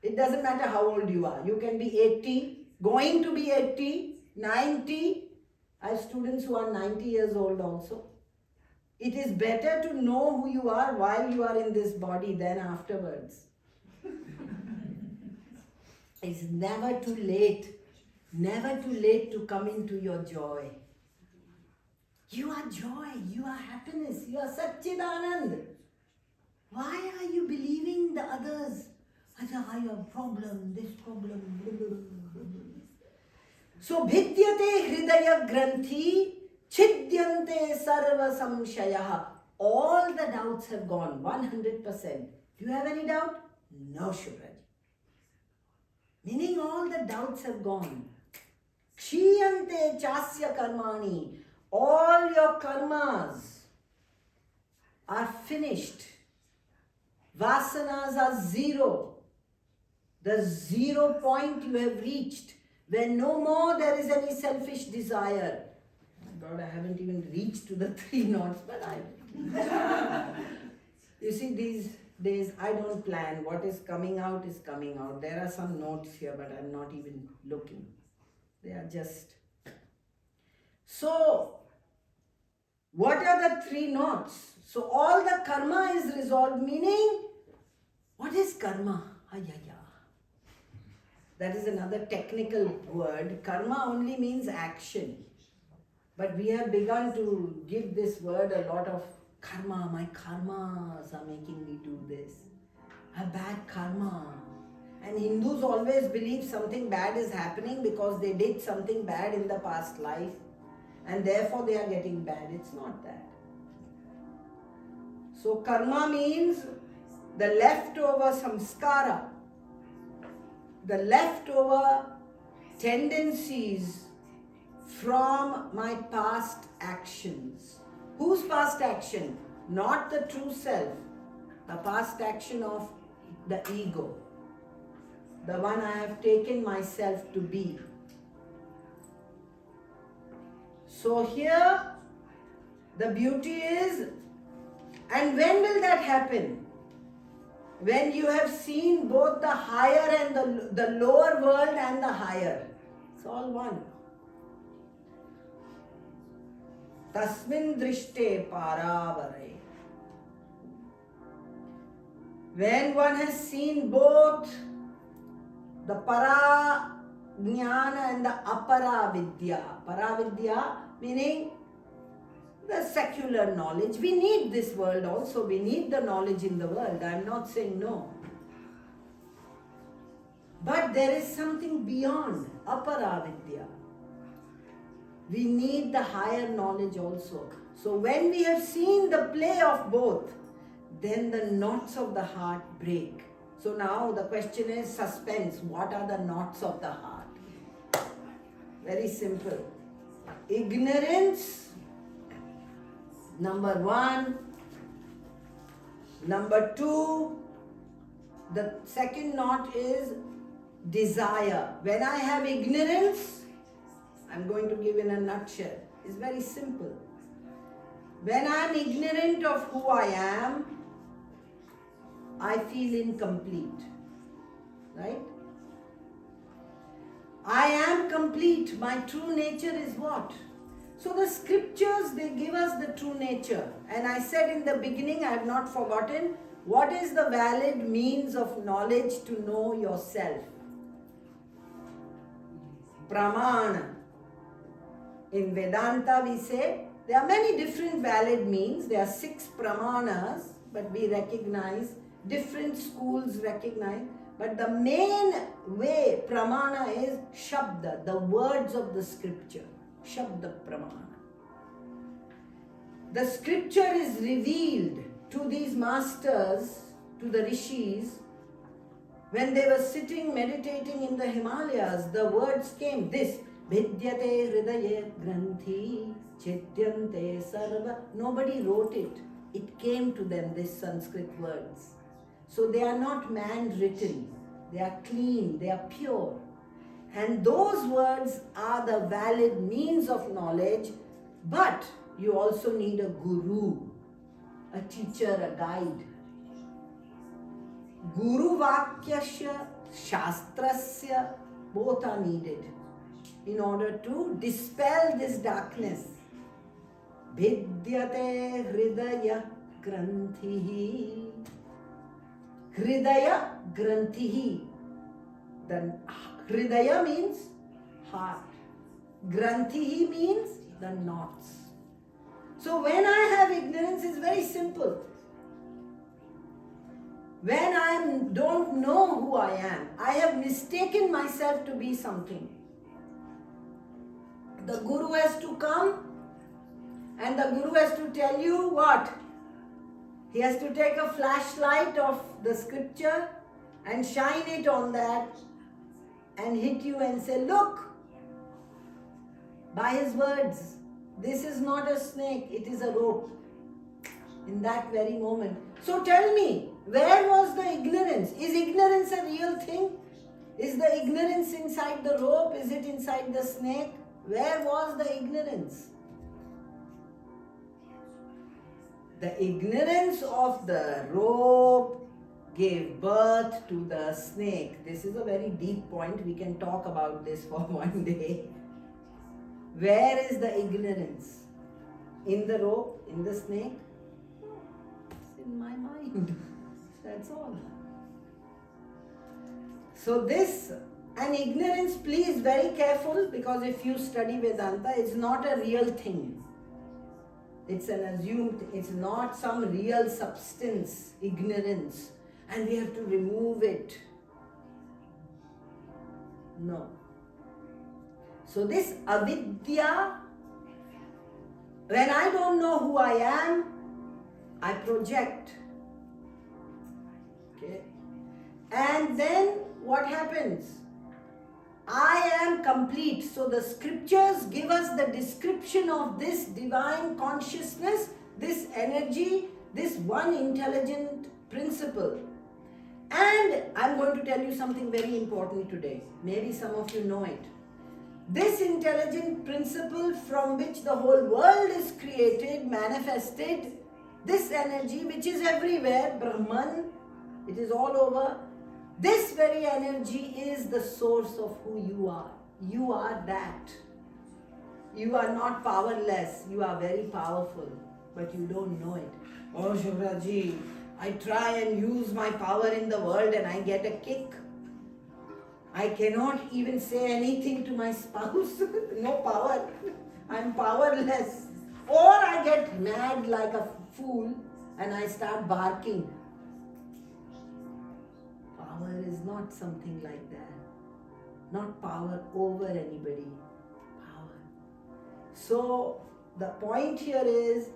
It doesn't matter how old you are. You can be 80, going to be 80, 90. I have students who are 90 years old also. It is better to know who you are while you are in this body than afterwards. It's never too late to come into your joy. You are joy, you are happiness, you are Satchidanand. Why are you believing the others? I have a problem, this problem. So, bhidyate hridaya granthi, chidyante sarva samshayaha. All the doubts have gone, 100%. Do you have any doubt? No, Shubhraji. Meaning all the doubts have gone. Kshiyante chasya karmani. All your karmas are finished. Vasanas are zero. The 0 point you have reached, when no more there is any selfish desire. God, I haven't even reached to the 3 knots, but I... You see, these days I don't plan. What is coming out is coming out. There are some notes here, but I'm not even looking. They are just... So, what are the 3 knots? So, all the karma is resolved, meaning, what is karma? That is another technical word. Karma only means action. But we have begun to give this word a lot of karma. My karmas are making me do this. A bad karma. And Hindus always believe something bad is happening because they did something bad in the past life. And therefore they are getting bad. It's not that. So karma means the leftover samskara. The leftover tendencies from my past actions. Whose past action? Not the true self. The past action of the ego. The one I have taken myself to be. So here the beauty is, and when will that happen? When you have seen both the higher and the lower world and the higher. It's all one. Tasmin drishte paravare. When one has seen both the para jnana and the apara vidya. Para vidya meaning the secular knowledge. We need this world also. We need the knowledge in the world. I am not saying no. But there is something beyond aparavidya. We need the higher knowledge also. So when we have seen the play of both, then the knots of the heart break. So now the question is suspense. What are the knots of the heart? Very simple. Ignorance. Number 1. Number 2, the second knot is desire. When I have ignorance, I'm going to give in a nutshell. It's very simple. When I'm ignorant of who I am, I feel incomplete. Right? I am complete. My true nature is what? So the scriptures, they give us the true nature. And I said in the beginning, I have not forgotten, what is the valid means of knowledge to know yourself? Pramana. In Vedanta we say, there are many different valid means. There are 6 pramanas, but we recognize, different schools recognize. But the main way, pramana is Shabda, the words of the scripture. Shabda Pramana. The scripture is revealed to these masters, to the rishis, when they were sitting meditating in the Himalayas. The words came, this, Vidyate Hridaye Granthi Chityante Sarva. Nobody wrote it. It came to them, these Sanskrit words. So they are not man-written. They are clean, they are pure. And those words are the valid means of knowledge, but you also need a guru, a teacher, a guide. Guru Vakyasya, Shastrasya, both are needed in order to dispel this darkness. Bhidyate Hridaya Granthihi. Hridaya Granthihi. The Hridaya means heart. Grantihi means the knots. So when I have ignorance, it's very simple. When I don't know who I am, I have mistaken myself to be something. The Guru has to come and the Guru has to tell you what? He has to take a flashlight of the scripture and shine it on that and hit you and say, look, by his words, this is not a snake, it is a rope. In that very moment. So tell me, where was the ignorance? Is ignorance a real thing? Is the ignorance inside the rope? Is it inside the snake? Where was the ignorance? The ignorance of the rope gave birth to the snake. This is a very deep point. We can talk about this for one day. Where is the ignorance? In the rope? In the snake? It's in my mind. That's all. So this, and ignorance, please very careful, because if you study Vedanta, it's not a real thing. It's an assumed, it's not some real substance, ignorance, and we have to remove it. No. So this avidya, when I don't know who I am, I project. Okay. And then what happens? I am complete. So the scriptures give us the description of this divine consciousness, this energy, this one intelligent principle. And I'm going to tell you something very important today. Maybe some of you know it. This intelligent principle from which the whole world is created, manifested, this energy which is everywhere, Brahman, it is all over. This very energy is the source of who you are. You are that. You are not powerless. You are very powerful, but you don't know it. Oh, Shubhraji, I try and use my power in the world and I get a kick. I cannot even say anything to my spouse. No power. I'm powerless. Or I get mad like a fool and I start barking. Power is not something like that. Not power over anybody. Power. So the point here is,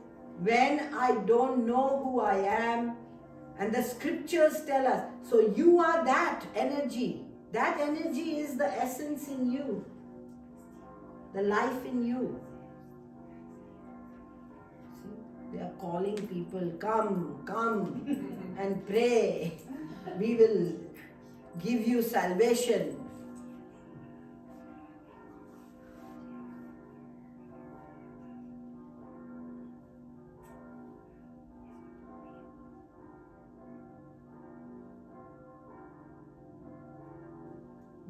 when I don't know who I am, and the scriptures tell us, so you are that energy. That energy is the essence in you. The life in you. See, they are calling people, come and pray. We will give you salvation.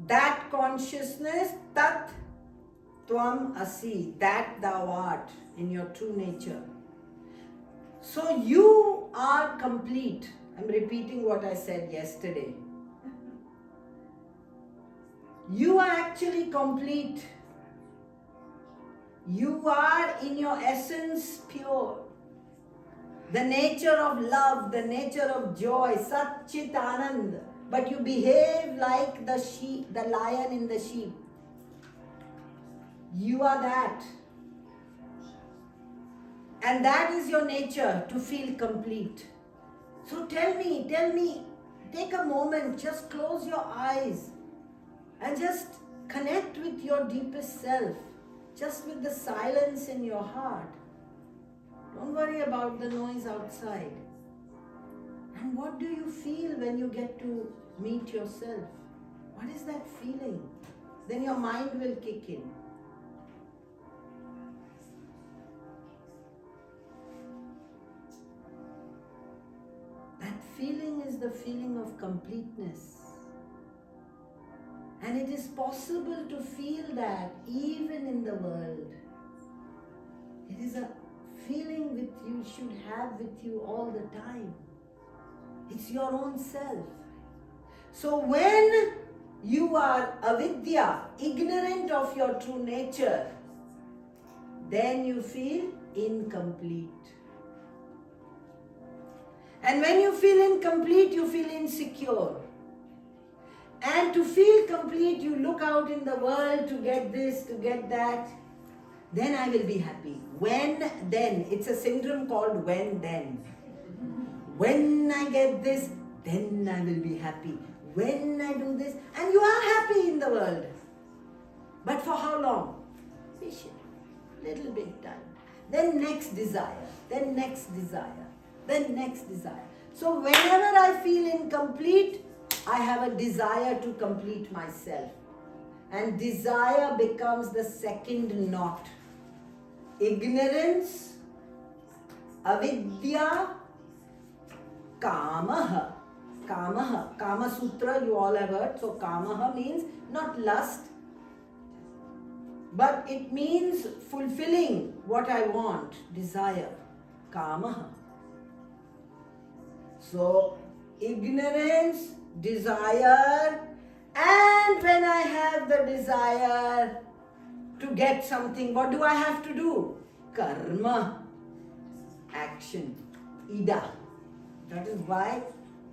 That consciousness, tat tvam asi, that thou art in your true nature. So you are complete. I'm repeating what I said yesterday. You are actually complete. You are in your essence pure. The nature of love, the nature of joy, Sat Chit Anand. But you behave like the sheep, the lion in the sheep. You are that. And that is your nature, to feel complete. So tell me, take a moment, just close your eyes and just connect with your deepest self, just with the silence in your heart. Don't worry about the noise outside. And what do you feel when you get to meet yourself? What is that feeling? then your mind will kick in. That feeling is the feeling of completeness. And it is possible to feel that even in the world. It is a feeling with you should have with you all the time. It's your own self. So when you are avidya, ignorant of your true nature, then you feel incomplete. And when you feel incomplete, you feel insecure. And to feel complete, you look out in the world to get this, to get that. Then I will be happy. When, then. It's a syndrome called when, then. When I get this, then I will be happy. When I do this, and you are happy in the world. But for how long? Patient. Little bit time. Then next desire. Then next desire. Then next desire. So whenever I feel incomplete, I have a desire to complete myself. And desire becomes the second knot. Ignorance, avidya, kamaha. Kamaha. Kama Sutra you all have heard. So kamaha means not lust, but it means fulfilling what I want. Desire. Kamaha. So ignorance, desire, and when I have the desire to get something, what do I have to do? Karma, action, ida. That is why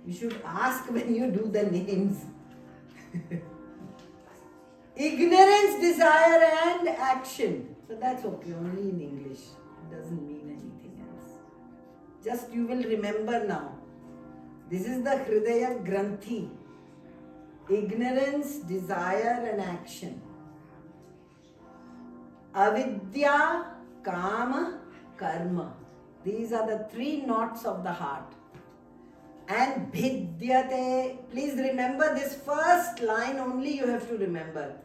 you should ask when you do the names. Ignorance, desire, and action. So that's okay, only in English. It doesn't mean anything else. Just you will remember now. This is the Hridaya Granthi. Ignorance, desire, and action. Avidya, kama, karma. These are the three knots of the heart. And bhidyate. Please remember this first line only you have to remember.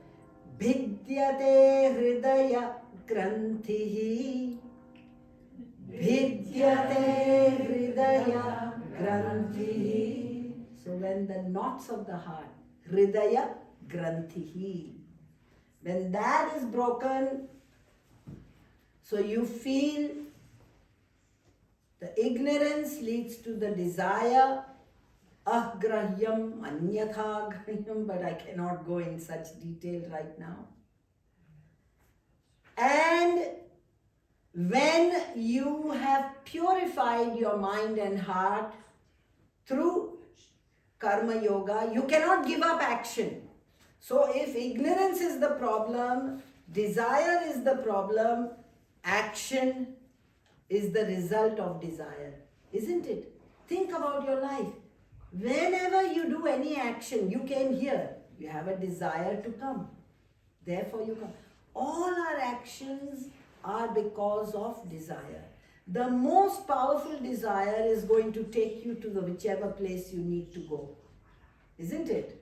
Bhidyate hridaya granthihi. Bhidyate hridaya granthihi. So when the knots of the heart, hridaya granthihi, when that is broken, so you feel the ignorance leads to the desire, agrahyam, anyatha grahyam, but I cannot go in such detail right now. And when you have purified your mind and heart through karma yoga, you cannot give up action. So if ignorance is the problem, desire is the problem, action is the result of desire, isn't it? Think about your life. Whenever you do any action, you came here, you have a desire to come. Therefore you come. All our actions are because of desire. The most powerful desire is going to take you to the whichever place you need to go. Isn't it?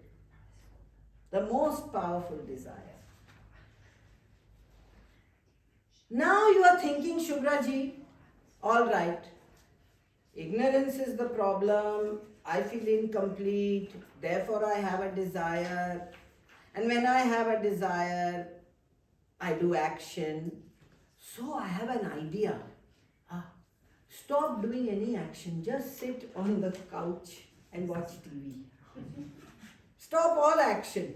The most powerful desire. Now you are thinking, Shubhraji, all right, ignorance is the problem, I feel incomplete, therefore I have a desire, and when I have a desire, I do action. So I have an idea. Stop doing any action, just sit on the couch and watch TV. Stop all action.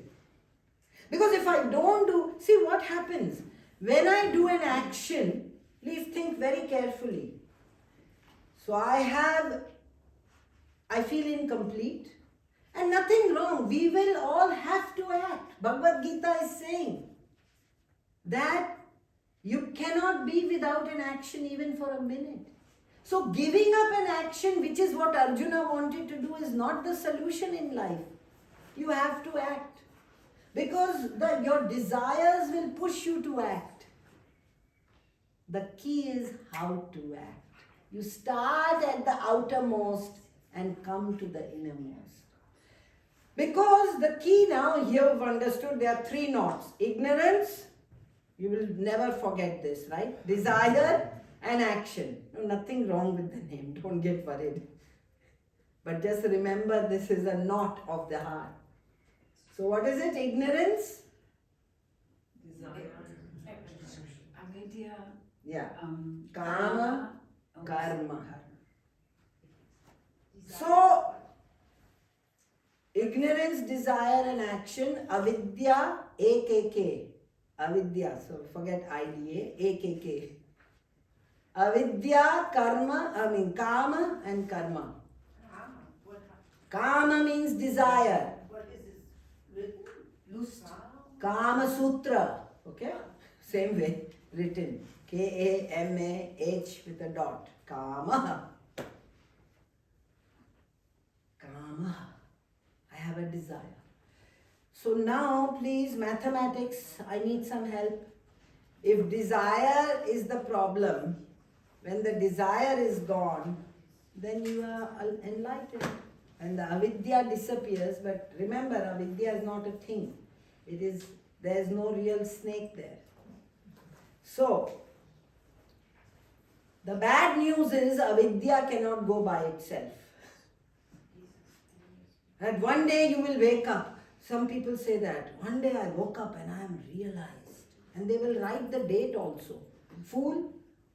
Because if I don't do, see what happens. When I do an action, please think very carefully. So I feel incomplete and nothing wrong. We will all have to act. Bhagavad Gita is saying that you cannot be without an action even for a minute. So giving up an action, which is what Arjuna wanted to do, is not the solution in life. You have to act. Because your desires will push you to act. The key is how to act. You start at the outermost and come to the innermost. Because the key now, here you've understood there are three knots. Ignorance, you will never forget this, right? Desire and action. No, nothing wrong with the name, don't get worried. But just remember this is a knot of the heart. So what is it? Ignorance? Avidya. Yeah. Kama, karma. So, ignorance, desire and action, avidya, AKK. Avidya, so forget IDA, AKK. Avidya, karma, kama and karma. Kama means desire. What is this written? Lust. Kama Sutra, okay? Same way, written. K-A-M-A-H with a dot. Kama. Kama. I have a desire. So now, please, mathematics, I need some help. If desire is the problem, when the desire is gone, then you are enlightened. And the avidya disappears, but remember, avidya is not a thing. There is no real snake there. So, the bad news is avidya cannot go by itself. And one day you will wake up. Some people say that. One day I woke up and I am realized. And they will write the date also. Fool,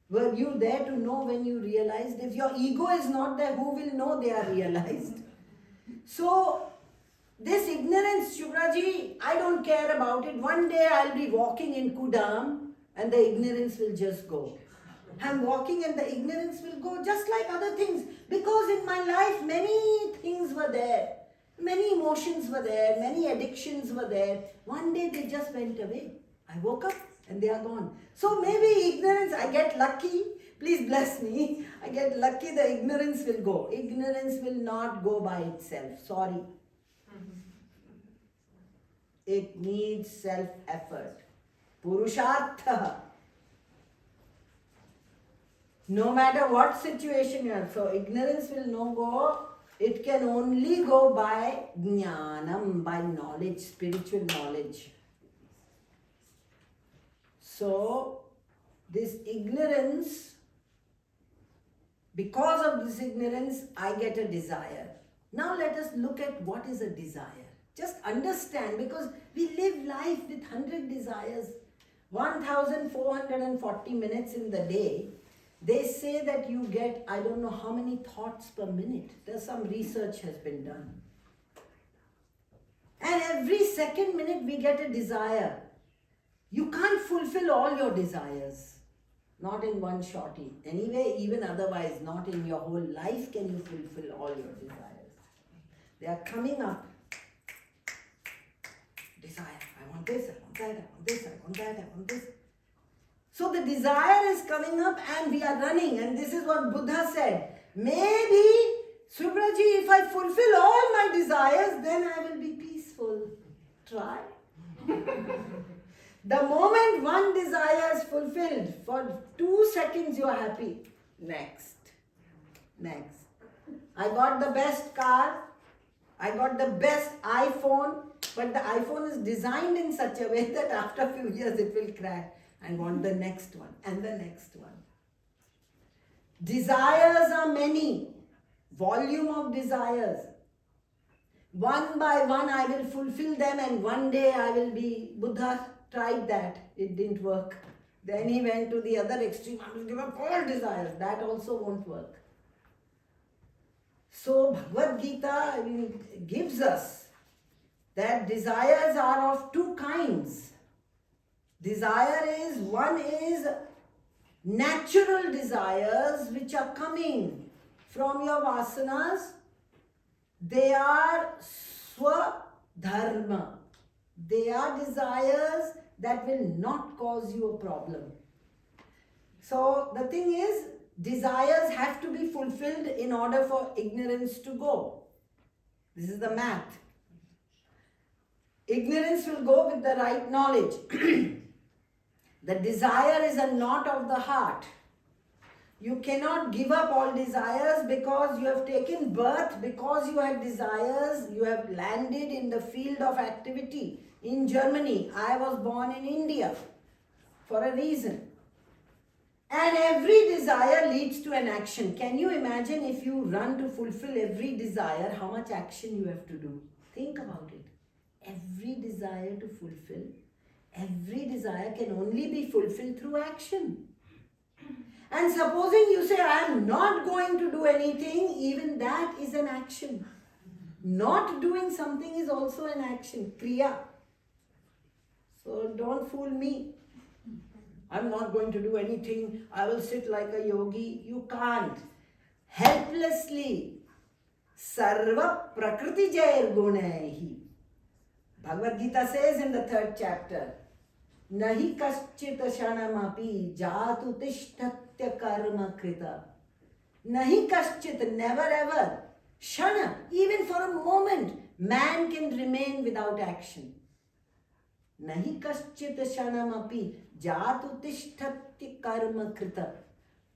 were you there to know when you realized? If your ego is not there, who will know they are realized? So, this ignorance, Shubhraji, I don't care about it. One day I'll be walking in Kudam and the ignorance will just go. I'm walking and the ignorance will go just like other things. Because in my life, many things were there. Many emotions were there. Many addictions were there. One day they just went away. I woke up and they are gone. So maybe ignorance, I get lucky. Please bless me. I get lucky, the ignorance will go. Ignorance will not go by itself. Sorry. It needs self-effort. Purushartha. No matter what situation you are. So ignorance will not go. It can only go by jnanam, by knowledge, spiritual knowledge. So this ignorance, because of this ignorance, I get a desire. Now let us look at what is a desire. Just understand, because we live life with 100 desires, 1440 minutes in the day. They say that you get, I don't know how many thoughts per minute. There's some research has been done. And every second minute we get a desire. You can't fulfill all your desires. Not in one shotty. Anyway, even otherwise, not in your whole life can you fulfill all your desires. They are coming up. Desire. I want this, I want that, I want this, I want that, I want this. So the desire is coming up and we are running. And this is what Buddha said. Maybe, Shubhraji, if I fulfill all my desires, then I will be peaceful. Try. The moment one desire is fulfilled, for 2 seconds you are happy. Next. Next. I got the best car. I got the best iPhone. But the iPhone is designed in such a way that after a few years it will crash. I want the next one and the next one. Desires are many. Volume of desires. One by one I will fulfill them and one day I will be... Buddha tried that. It didn't work. Then he went to the other extreme. I will give up all desires. That also won't work. So Bhagavad Gita gives us that desires are of two kinds. Desire is, one is natural desires which are coming from your vasanas. They are swadharma. They are desires that will not cause you a problem. So the thing is, desires have to be fulfilled in order for ignorance to go. This is the math. Ignorance will go with the right knowledge. The desire is a knot of the heart. You cannot give up all desires because you have taken birth, because you have desires, you have landed in the field of activity. In Germany, I was born in India for a reason. And every desire leads to an action. Can you imagine if you run to fulfill every desire, how much action you have to do? Think about it. Every desire to fulfill, every desire can only be fulfilled through action. And supposing you say, I am not going to do anything, even that is an action. Not doing something is also an action, kriya. So don't fool me. I'm not going to do anything. I will sit like a yogi. You can't. Helplessly. Sarva prakriti jair gunaihi. Bhagavad Gita says in the 3rd chapter, Nahi kaschit shanamapi jatu tishtatya karma krita. Nahi kaschit, never ever. Shana, even for a moment, man can remain without action. Nahi kaschit shanamapi jatu tishtatya karma krita.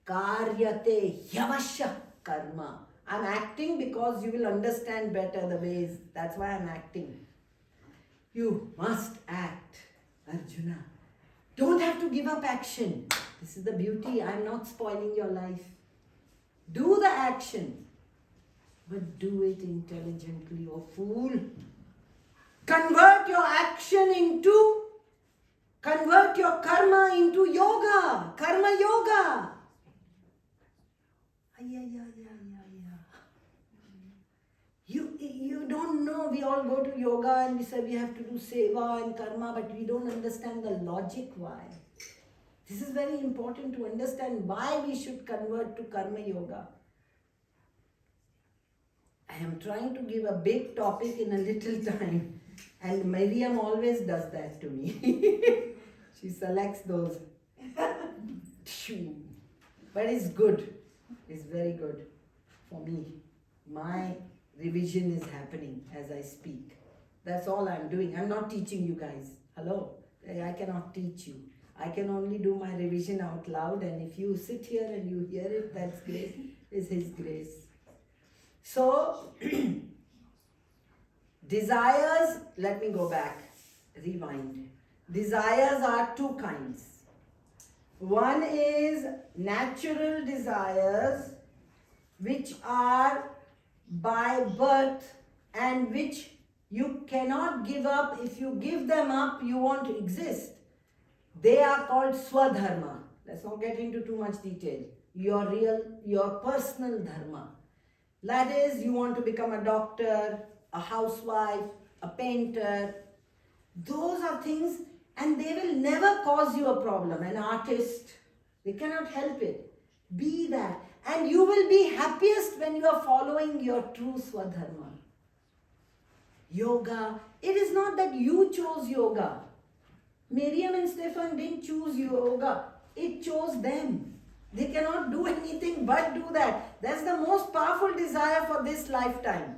Karyate yavasya karma. I'm acting because you will understand better the ways. That's why I'm acting. You must act, Arjuna. Don't have to give up action. This is the beauty. I'm not spoiling your life. Do the action, but do it intelligently, oh fool. Convert your karma into yoga. Karma yoga. You don't know, we all go to yoga and we say we have to do seva and karma, but we don't understand the logic why. This is very important to understand why we should convert to karma yoga. I am trying to give a big topic in a little time, and Miriam always does that to me. She selects those. But it's good. It's very good for me. My revision is happening as I speak. That's all I'm doing. I'm not teaching you guys. Hello? I cannot teach you. I can only do my revision out loud, and if you sit here and you hear it, that's great. It's His grace. So, desires, let me go back, rewind. Desires are two kinds. One is natural desires, which are by birth and which you cannot give up. If you give them up, you won't exist. They are called swadharma. Let's not get into too much detail. Your personal dharma. That is, you want to become a doctor, a housewife, a painter. Those are things, and they will never cause you a problem. An artist, they cannot help it. Be that. And you will be happiest when you are following your true swadharma. Yoga, it is not that you chose yoga. Miriam and Stefan didn't choose yoga. It chose them. They cannot do anything but do that. That's the most powerful desire for this lifetime.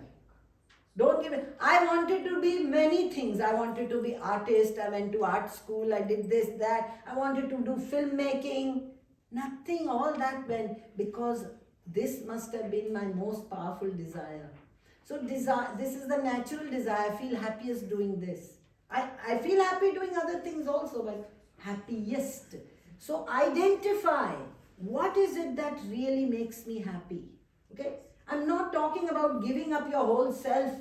Don't give it. I wanted to be many things. I wanted to be artist. I went to art school. I did this, that. I wanted to do filmmaking. Nothing, all that went because this must have been my most powerful desire. So this is the natural desire. I feel happiest doing this. I feel happy doing other things also, but happiest. So identify what is it that really makes me happy. Okay? I'm not talking about giving up your whole self.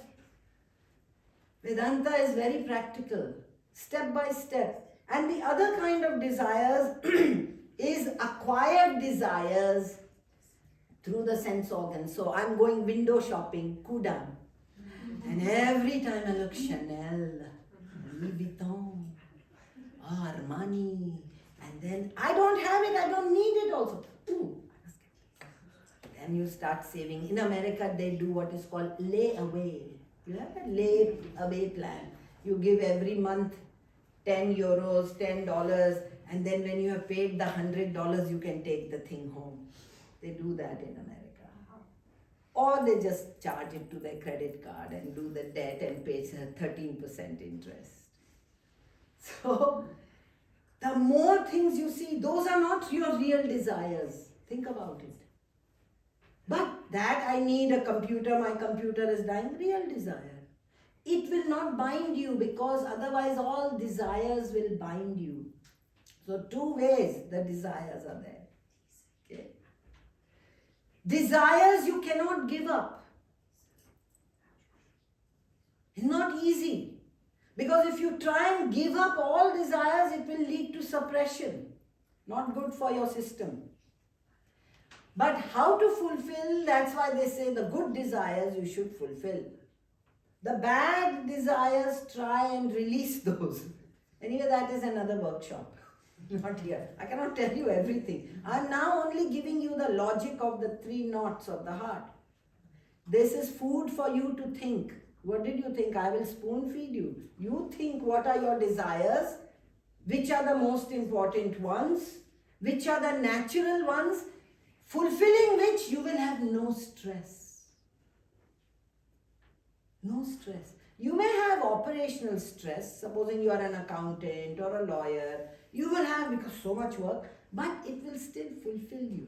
Vedanta is very practical, step by step. And the other kind of desires is acquired desires through the sense organs. So I'm going window shopping, Kudam. And every time I look, Chanel, Louis Vuitton, Armani, and then I don't have it, I don't need it also. Ooh. Then you start saving. In America, they do what is called lay away. You have a lay away plan. You give every month 10 euros, $10, and then when you have paid the $100, you can take the thing home. They do that in America. Or they just charge it to their credit card and do the debt and pay 13% interest. So, the more things you see, those are not your real desires. Think about it. But that I need a computer, my computer is dying, real desire. It will not bind you because otherwise all desires will bind you. So two ways the desires are there. Okay. Desires you cannot give up. It's not easy. Because if you try and give up all desires, it will lead to suppression. Not good for your system. But how to fulfill, that's why they say the good desires you should fulfill. The bad desires, try and release those. Anyway, that is another workshop. Not here. I cannot tell you everything. I am now only giving you the logic of the 3 knots of the heart. This is food for you to think. What did you think? I will spoon feed you. You think what are your desires, which are the most important ones, which are the natural ones, fulfilling which you will have no stress. No stress. You may have operational stress, supposing you are an accountant or a lawyer, you will have because so much work, but it will still fulfill you.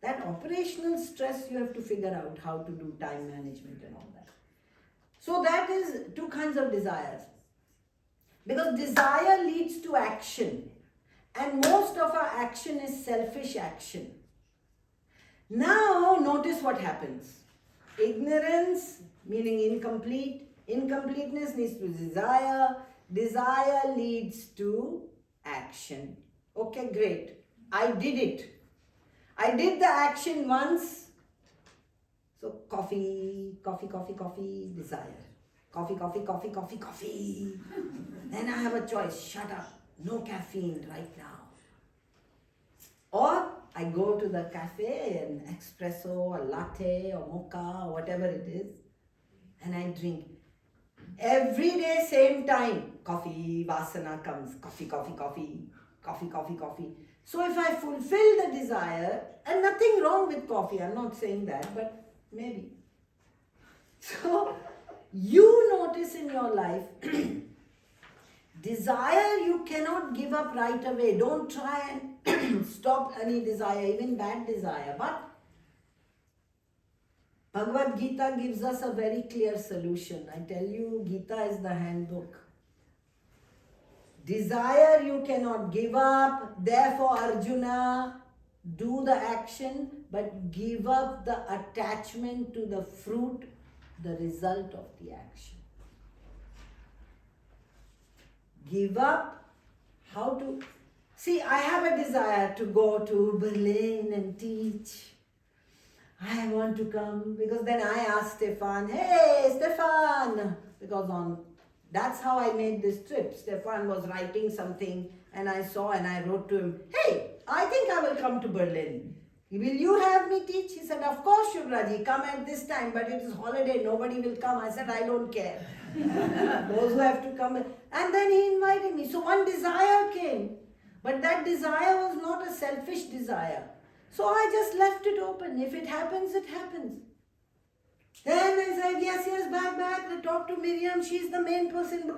That operational stress you have to figure out how to do time management and all that. So that is 2 kinds of desires. Because desire leads to action. And most of our action is selfish action. Now notice what happens. Ignorance, meaning incomplete. Incompleteness leads to desire. Desire leads to action. Okay, great. I did it. I did the action once. So coffee, desire. Coffee. Then I have a choice. Shut up. No caffeine right now. Or I go to the cafe, an espresso, a latte, or mocha, or whatever it is, and I drink. Every day, same time, coffee, vasana comes, coffee. So if I fulfill the desire, and nothing wrong with coffee, I'm not saying that, but maybe. So, you notice in your life, desire you cannot give up right away. Don't try and stop any desire, even bad desire. But Bhagavad Gita gives us a very clear solution. I tell you, Gita is the handbook. Desire you cannot give up. Therefore, Arjuna, do the action, but give up the attachment to the fruit, the result of the action. Give up how to... See, I have a desire to go to Berlin and teach. I want to come because then I asked Stefan, hey Stefan, because that's how I made this trip. Stefan was writing something and I saw and I wrote to him, hey, I think I will come to Berlin. Will you have me teach? He said, of course, Shubhraji, come at this time, but it is holiday, nobody will come. I said, I don't care. Those who have to come. And then he invited me. So one desire came, but that desire was not a selfish desire. So I just left it open. If it happens, it happens. Then I said, yes, back. I talked to Miriam, she's the main person.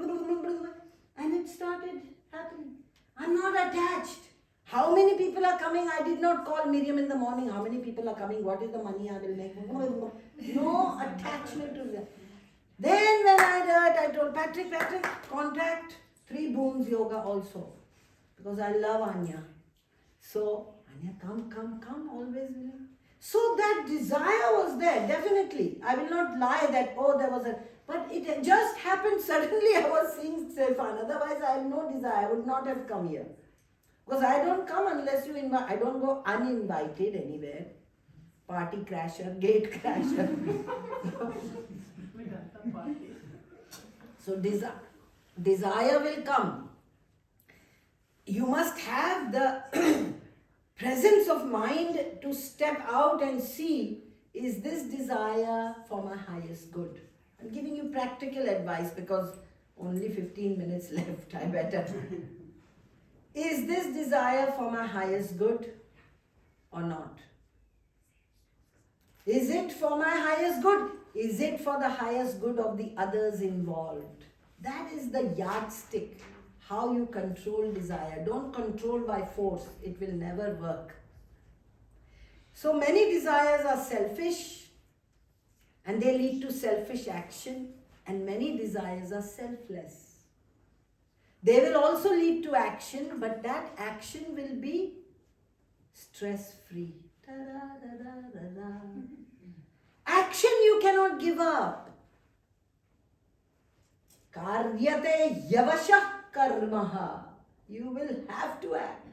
And it started happening. I'm not attached. How many people are coming? I did not call Miriam in the morning. How many people are coming? What is the money I will make? No attachment to that. Then when I heard, I told Patrick, contact 3 Booms Yoga also. Because I love Anya. So, Anya, come, always willing. So that desire was there, definitely. I will not lie that, there was a... But it just happened suddenly I was seeing Stefan. Otherwise I have no desire. I would not have come here. Because I don't come unless you invite. I don't go uninvited anywhere. Party crasher, gate crasher. So desire will come. You must have the presence of mind to step out and see, is this desire for my highest good? I'm giving you practical advice because only 15 minutes left, I better. Is this desire for my highest good or not? Is it for my highest good? Is it for the highest good of the others involved? That is the yardstick. How you control desire. Don't control by force. It will never work. So many desires are selfish and they lead to selfish action, and many desires are selfless. They will also lead to action, but that action will be stress-free. Action you cannot give up. Karyate yavashah karmaha. You will have to act.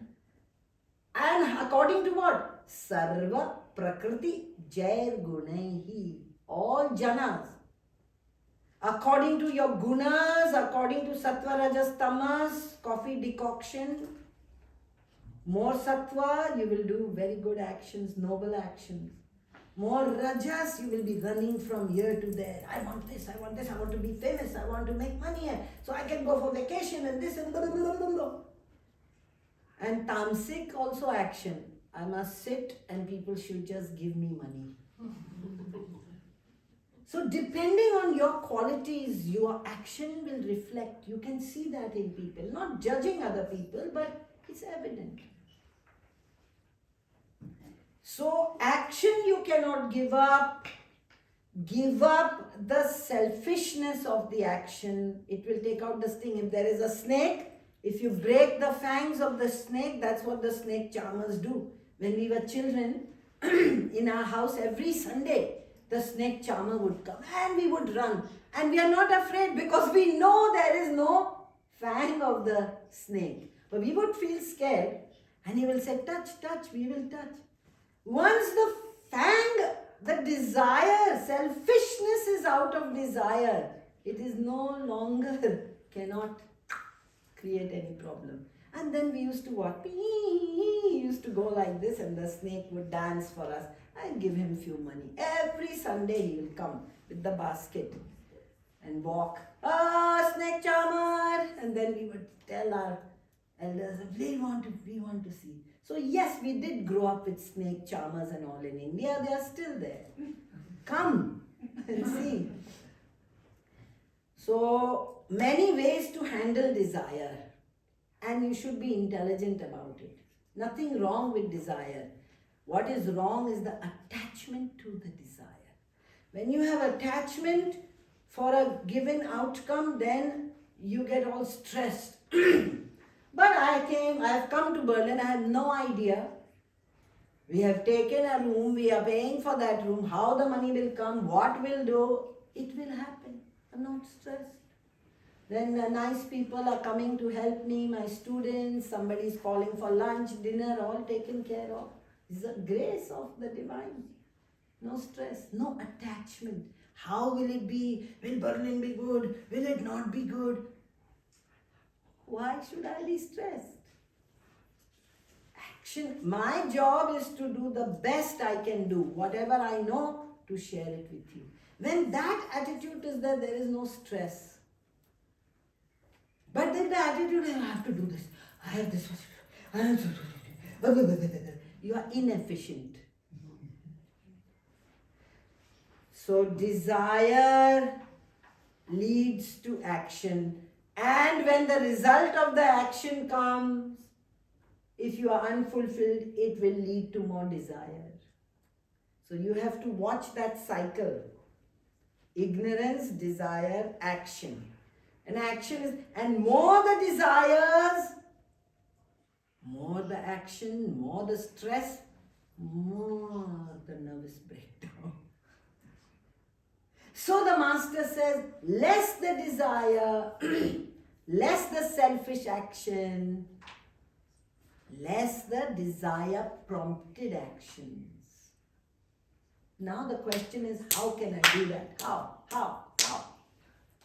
And according to what? Sarva prakriti jair gunaihi. All janas. According to your gunas, according to sattva, rajas, tamas, coffee decoction, more sattva, you will do very good actions, noble actions. More rajas, you will be running from here to there. I want this, I want this, I want to be famous, I want to make money, so I can go for vacation and this and blah, blah, blah, blah. And tamasic also action. I must sit and people should just give me money. So depending on your qualities, your action will reflect. You can see that in people. Not judging other people, but it's evident. So action you cannot give up. Give up the selfishness of the action. It will take out the sting. If there is a snake, if you break the fangs of the snake, that's what the snake charmers do. When we were children, in our house every Sunday, the snake charmer would come and we would run. And we are not afraid because we know there is no fang of the snake. But we would feel scared and he will say, touch, touch, we will touch. Once the fang, the desire, selfishness is out of desire, it is no longer, cannot create any problem. And then we used to walk, used to go like this and the snake would dance for us. I'd give him few money. Every Sunday he will come with the basket and walk. Ah, snake charmer! And then we would tell our elders, we want to see. So yes, we did grow up with snake charmers and all in India. They are still there. Come and see. So many ways to handle desire. And you should be intelligent about it. Nothing wrong with desire. What is wrong is the attachment to the desire. When you have attachment for a given outcome, then you get all stressed. But I have come to Berlin, I have no idea. We have taken a room, we are paying for that room, how the money will come, what will do, it will happen. I'm not stressed. Then nice people are coming to help me, my students, somebody is calling for lunch, dinner, all taken care of. This is a grace of the divine. No stress, no attachment. How will it be? Will Berlin be good? Will it not be good? Why should I be stressed? Action. My job is to do the best I can do. Whatever I know, to share it with you. When that attitude is there, there is no stress. But then the attitude is, I have to do this. I have this. I have to do this. You are inefficient. So desire leads to action. And when the result of the action comes, if you are unfulfilled, it will lead to more desire. So you have to watch that cycle. Ignorance, desire, action. And action is, and more the desires, more the action, more the stress, more the nervous breakdown. So the master says, less the desire, less the selfish action, less the desire prompted actions. Now the question is, how can I do that? How?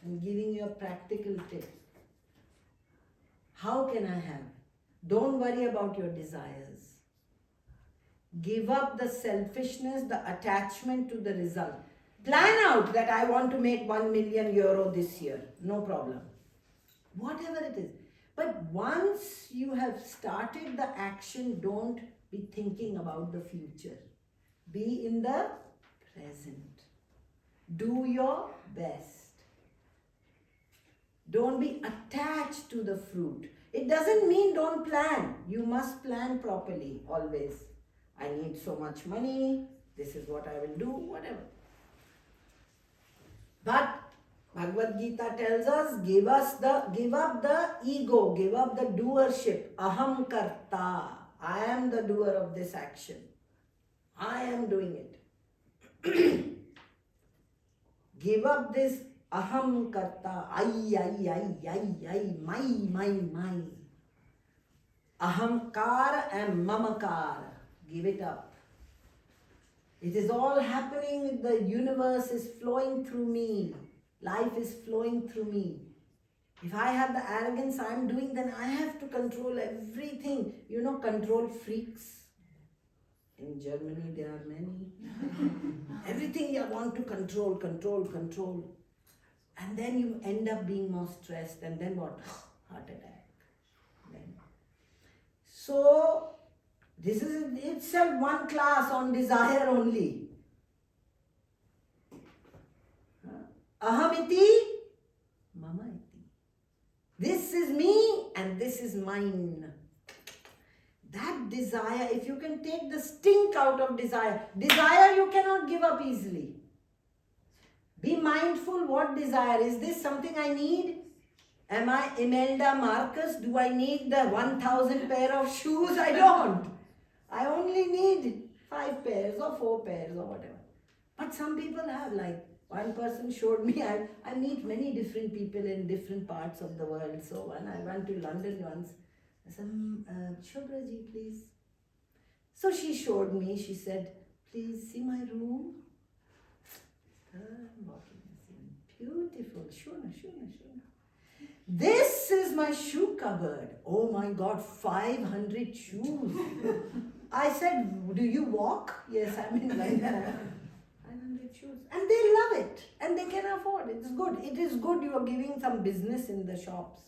I'm giving you a practical tip. How can I have? Don't worry about your desires. Give up the selfishness, the attachment to the result. Plan out that I want to make 1 million euro this year. No problem. Whatever it is. But once you have started the action, don't be thinking about the future. Be in the present. Do your best. Don't be attached to the fruit. It doesn't mean don't plan. You must plan properly, always. I need so much money, this is what I will do, whatever. But Bhagavad Gita tells us, give up the ego, give up the doership. Aham karta. I am the doer of this action. I am doing it. Give up this aham karta. I, my. Ahamkar and mamakar. Give it up. It is all happening, the universe is flowing through me. Life is flowing through me. If I have the arrogance I am doing, then I have to control everything. You know, control freaks. In Germany there are many. Everything you want to control. And then you end up being more stressed. And then what? Heart attack. So, this is itself one class on desire only. Ahamiti, mama iti. This is me and this is mine. That desire, if you can take the stink out of desire you cannot give up easily. Be mindful what desire. Is this something I need? Am I Imelda Marcus? Do I need the 1,000 pair of shoes? I don't. I only need 5 pairs or 4 pairs or whatever. But some people have, like one person showed me, I meet many different people in different parts of the world. So when I went to London once, I said, Shubhraji, please. So she showed me, she said, please see my room. Beautiful. Shuna. This is my shoe cupboard. Oh my God, 500 shoes. I said, do you walk? Yes, I mean like that. 500 shoes. And they love it. And they can afford it. It's good. It is good you are giving some business in the shops.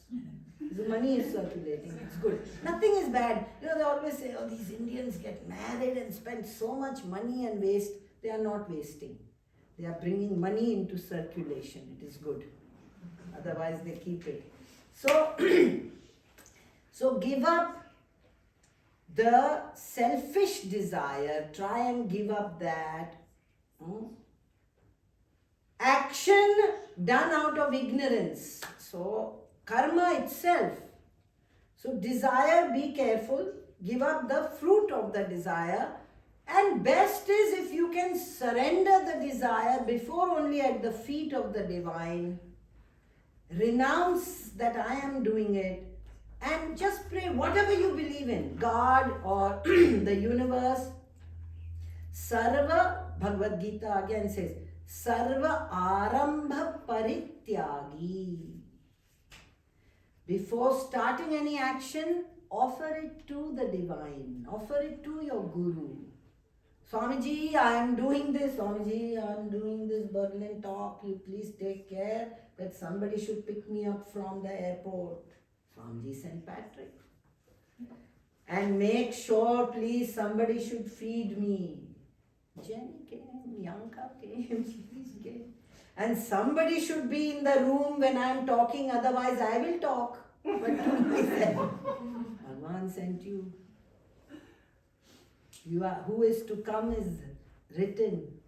The money is circulating. It's good. Nothing is bad. You know, they always say, oh, these Indians get married and spend so much money and waste. They are not wasting. They are bringing money into circulation. It is good. Otherwise, they keep it. So, so give up the selfish desire. Try and give up that. Action done out of ignorance. So, karma itself. So, desire, be careful. Give up the fruit of the desire. And best is if you can surrender the desire before only at the feet of the divine. Renounce that I am doing it and just pray whatever you believe in, God or the universe. Sarva, Bhagavad Gita again says, Sarva Arambha Parityagi. Before starting any action, offer it to the divine, offer it to your Guru. Swamiji, I am doing this. Swamiji, I am doing this Berlin talk. You please take care that somebody should pick me up from the airport. Swamiji St. Patrick. And make sure, please, somebody should feed me. Jenny came, Yanka came, please came. And somebody should be in the room when I am talking, otherwise I will talk. But to myself. Bhagwan sent you. You are, who is to come is written.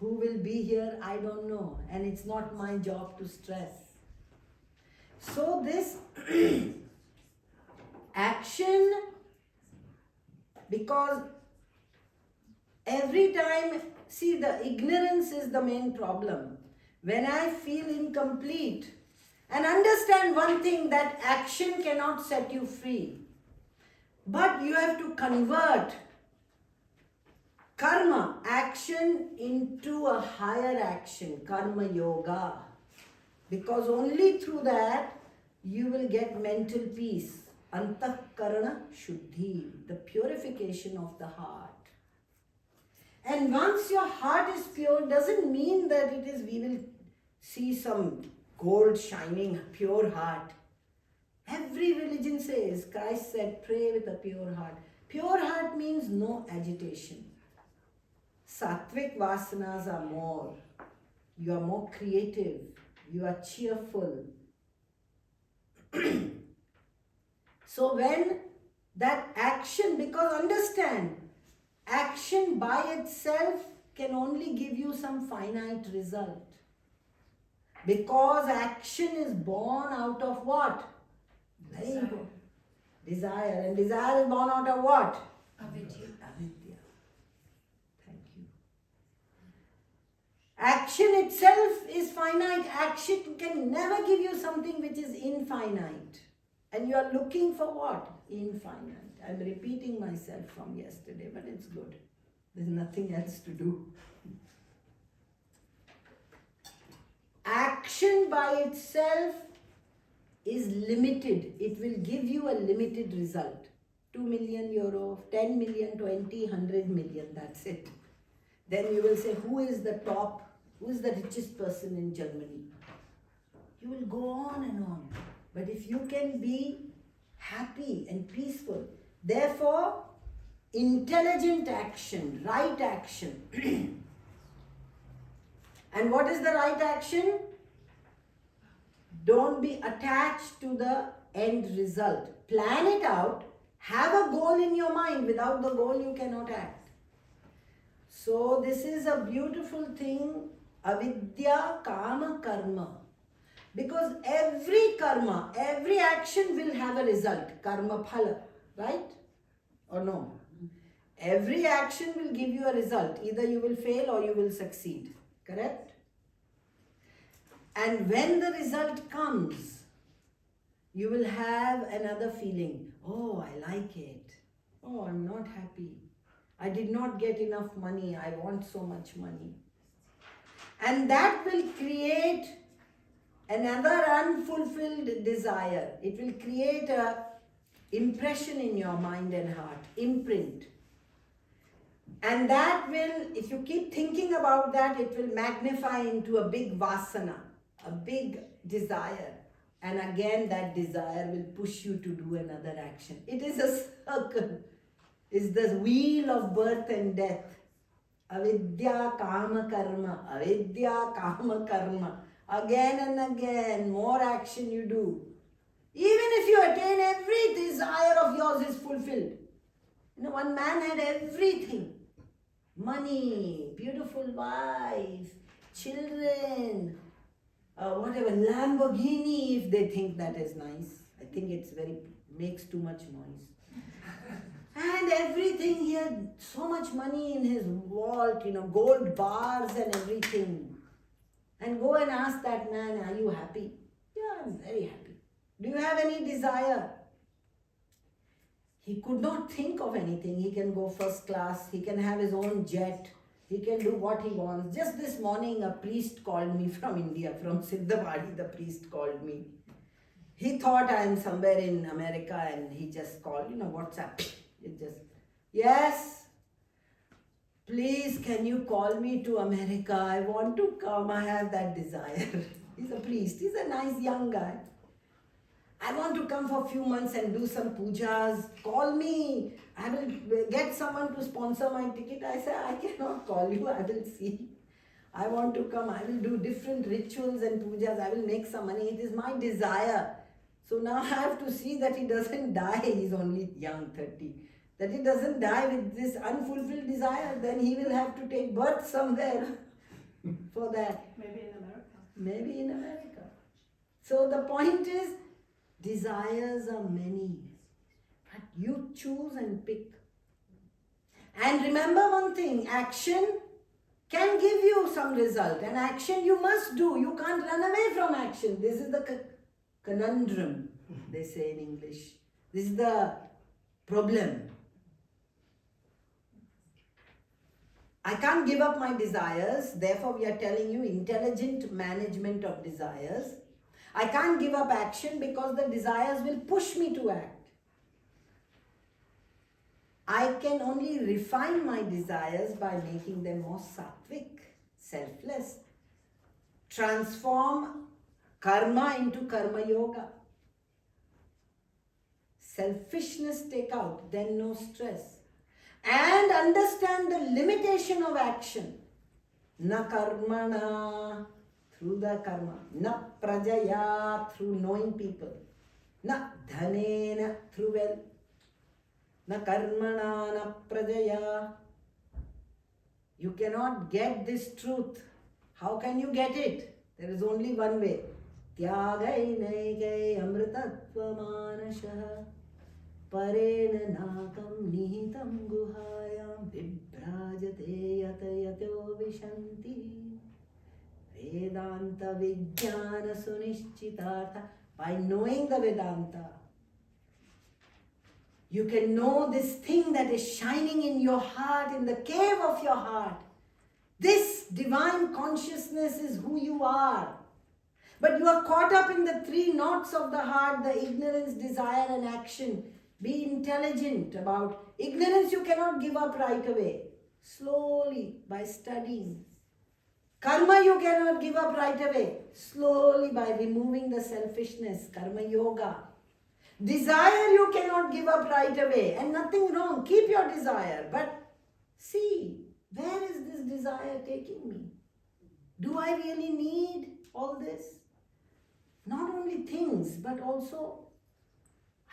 Who will be here, I don't know. And it's not my job to stress. So this action, because every time, see, the ignorance is the main problem. When I feel incomplete, and understand one thing, that action cannot set you free. But you have to convert karma, action, into a higher action, karma yoga. Because only through that you will get mental peace. Antahkarana shuddhi, the purification of the heart. And once your heart is pure, doesn't mean that it is, we will see some gold shining, pure heart. Every religion says, Christ said, pray with a pure heart. Pure heart means no agitation. Sattvic vasanas are more. You are more creative. You are cheerful. So when that action, because understand, Action by itself can only give you some finite result. Because action is born out of what? Very important. Desire. And desire is born out of what? Avidya. Avidya. Thank you. Action itself is finite. Action can never give you something which is infinite. And you are looking for what? Infinite. I'm repeating myself from yesterday, but it's good. There's nothing else to do. Action by itself is limited. It will give you a limited result. 2 million euro, 10 million, 20, 100 million, that's it. Then you will say, who is the top, who is the richest person in Germany? You will go on and on. But if you can be happy and peaceful, therefore, intelligent action, right action. And what is the right action? Don't be attached to the end result. Plan it out. Have a goal in your mind. Without the goal, you cannot act. So this is a beautiful thing. Avidya, kama, karma. Because every karma, every action will have a result. Karma phala. Right? Or no? Every action will give you a result. Either you will fail or you will succeed. Correct? And when the result comes, you will have another feeling. Oh, I like it. Oh, I'm not happy. I did not get enough money. I want so much money. And that will create another unfulfilled desire. It will create a impression in your mind and heart, imprint. And that will, if you keep thinking about that, it will magnify into a big vasana, a big desire. And again, that desire will push you to do another action. It is a circle. It's the wheel of birth and death. Avidya kama karma. Avidya kama karma. Again and again, more action you do. Even if you attain, every desire of yours is fulfilled. You know, one man had everything. Money, beautiful wife, children, whatever, Lamborghini, if they think that is nice. I think it's makes too much noise. And everything, he had so much money in his vault, gold bars and everything. And go and ask that man, are you happy? Yeah, I'm very happy. Do you have any desire? He could not think of anything. He can go first class. He can have his own jet. He can do what he wants. Just this morning, a priest called me from India, from Siddhavadi, the priest called me. He thought I am somewhere in America and he just called, WhatsApp. Yes, please can you call me to America? I want to come. I have that desire. He's a priest. He's a nice young guy. I want to come for a few months and do some pujas. Call me. I will get someone to sponsor my ticket. I said, I cannot call you. I will see. I want to come. I will do different rituals and pujas. I will make some money. It is my desire. So now I have to see that he doesn't die. He's only young, 30. That he doesn't die with this unfulfilled desire. Then he will have to take birth somewhere for that. Maybe in America. Maybe in America. So the point is, desires are many, but you choose and pick. And remember one thing, action can give you some result, and action you must do. You can't run away from action. This is the conundrum, they say in English. This is the problem. I can't give up my desires, therefore we are telling you intelligent management of desires. I can't give up action because the desires will push me to act. I can only refine my desires by making them more sattvic, selfless. Transform karma into karma yoga. Selfishness take out, then no stress. And understand the limitation of action. Na karmana, through the karma. Na prajaya, through knowing people. Na dhanena, through wealth. Na karmana, na prajaya. You cannot get this truth. How can you get it? There is only one way. Tyagai naigai amritatva manashah parena nakam nihitam guhayam vibhrajate yatayato vishanti Vedanta vijnana sunishchitartha. By knowing the Vedanta, you can know this thing that is shining in your heart, in the cave of your heart. This divine consciousness is who you are. But you are caught up in the three knots of the heart, the ignorance, desire and action. Be intelligent about ignorance. You cannot give up right away. Slowly, by studying. Karma you cannot give up right away. Slowly, by removing the selfishness. Karma yoga. Desire you cannot give up right away. And nothing wrong. Keep your desire. But see, where is this desire taking me? Do I really need all this? Not only things, but also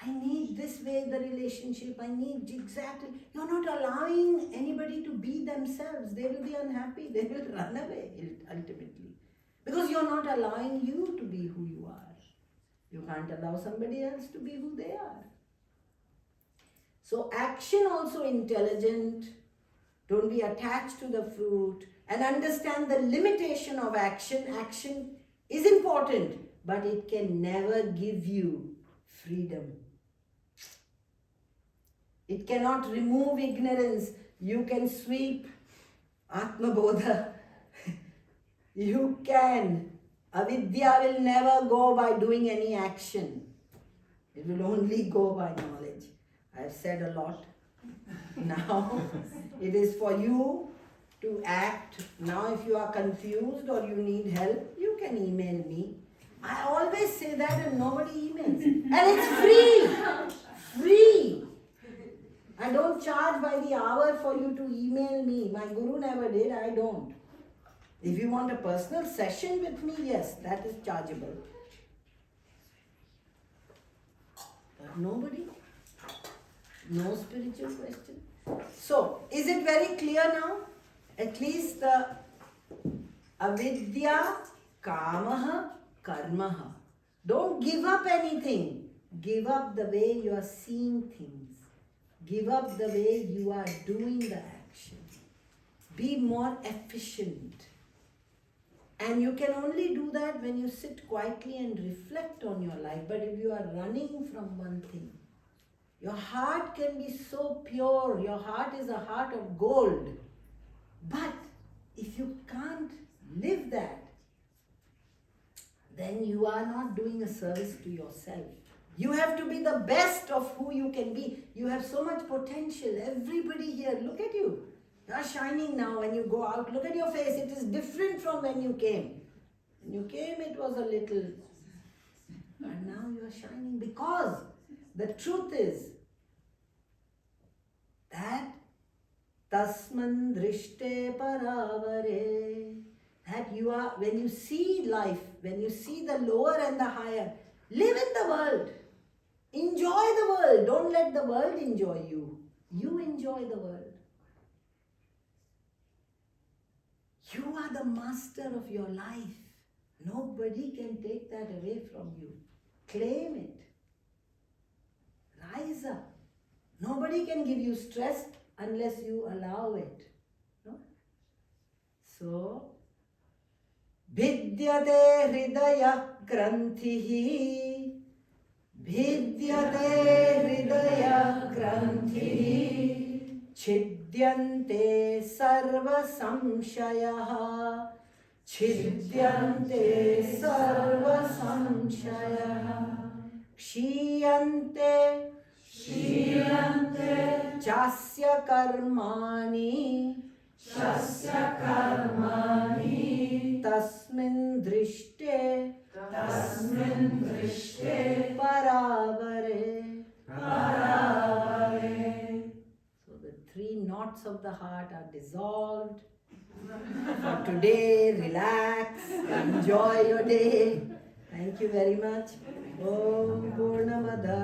I need this way the relationship. I need exactly. You're not allowing anybody to be themselves. They will be unhappy. They will run away ultimately. Because you're not allowing you to be who you are. You can't allow somebody else to be who they are. So action also intelligent. Don't be attached to the fruit. And understand the limitation of action. Action is important, but it can never give you freedom. It cannot remove ignorance. You can sweep Atma Bodha. You can. Avidya will never go by doing any action. It will only go by knowledge. I have said a lot. Now it is for you to act. Now if you are confused or you need help, you can email me. I always say that and nobody emails. And it's free. Free. I don't charge by the hour for you to email me. My guru never did, I don't. If you want a personal session with me, yes, that is chargeable. But nobody? No spiritual question. So, is it very clear now? At least the avidya, kamaha, karmaha. Don't give up anything. Give up the way you are seeing things. Give up the way you are doing the action. Be more efficient. And you can only do that when you sit quietly and reflect on your life. But if you are running from one thing, your heart can be so pure. Your heart is a heart of gold. But if you can't live that, then you are not doing a service to yourself. You have to be the best of who you can be. You have so much potential. Everybody here, look at you. You are shining now when you go out. Look at your face. It is different from when you came. When you came, it was a little. And now you are shining because the truth is that tasman drishte paravare. That you are, when you see life, when you see the lower and the higher, live in the world. Enjoy the world. Don't let the world enjoy you. You enjoy the world. You are the master of your life. Nobody can take that away from you. Claim it. Rise up. Nobody can give you stress unless you allow it. No? So, Vidyate hridaya granthihi. Vidyate hridaya granthihi. Chidyante sarva samshayaha. Chidyante sarva samshayaha. Kshiyante chasya karmani. Tasmin drishte paravare. So the three knots of the heart are dissolved. For today, relax, enjoy your day. Thank you very much. Om Purnamada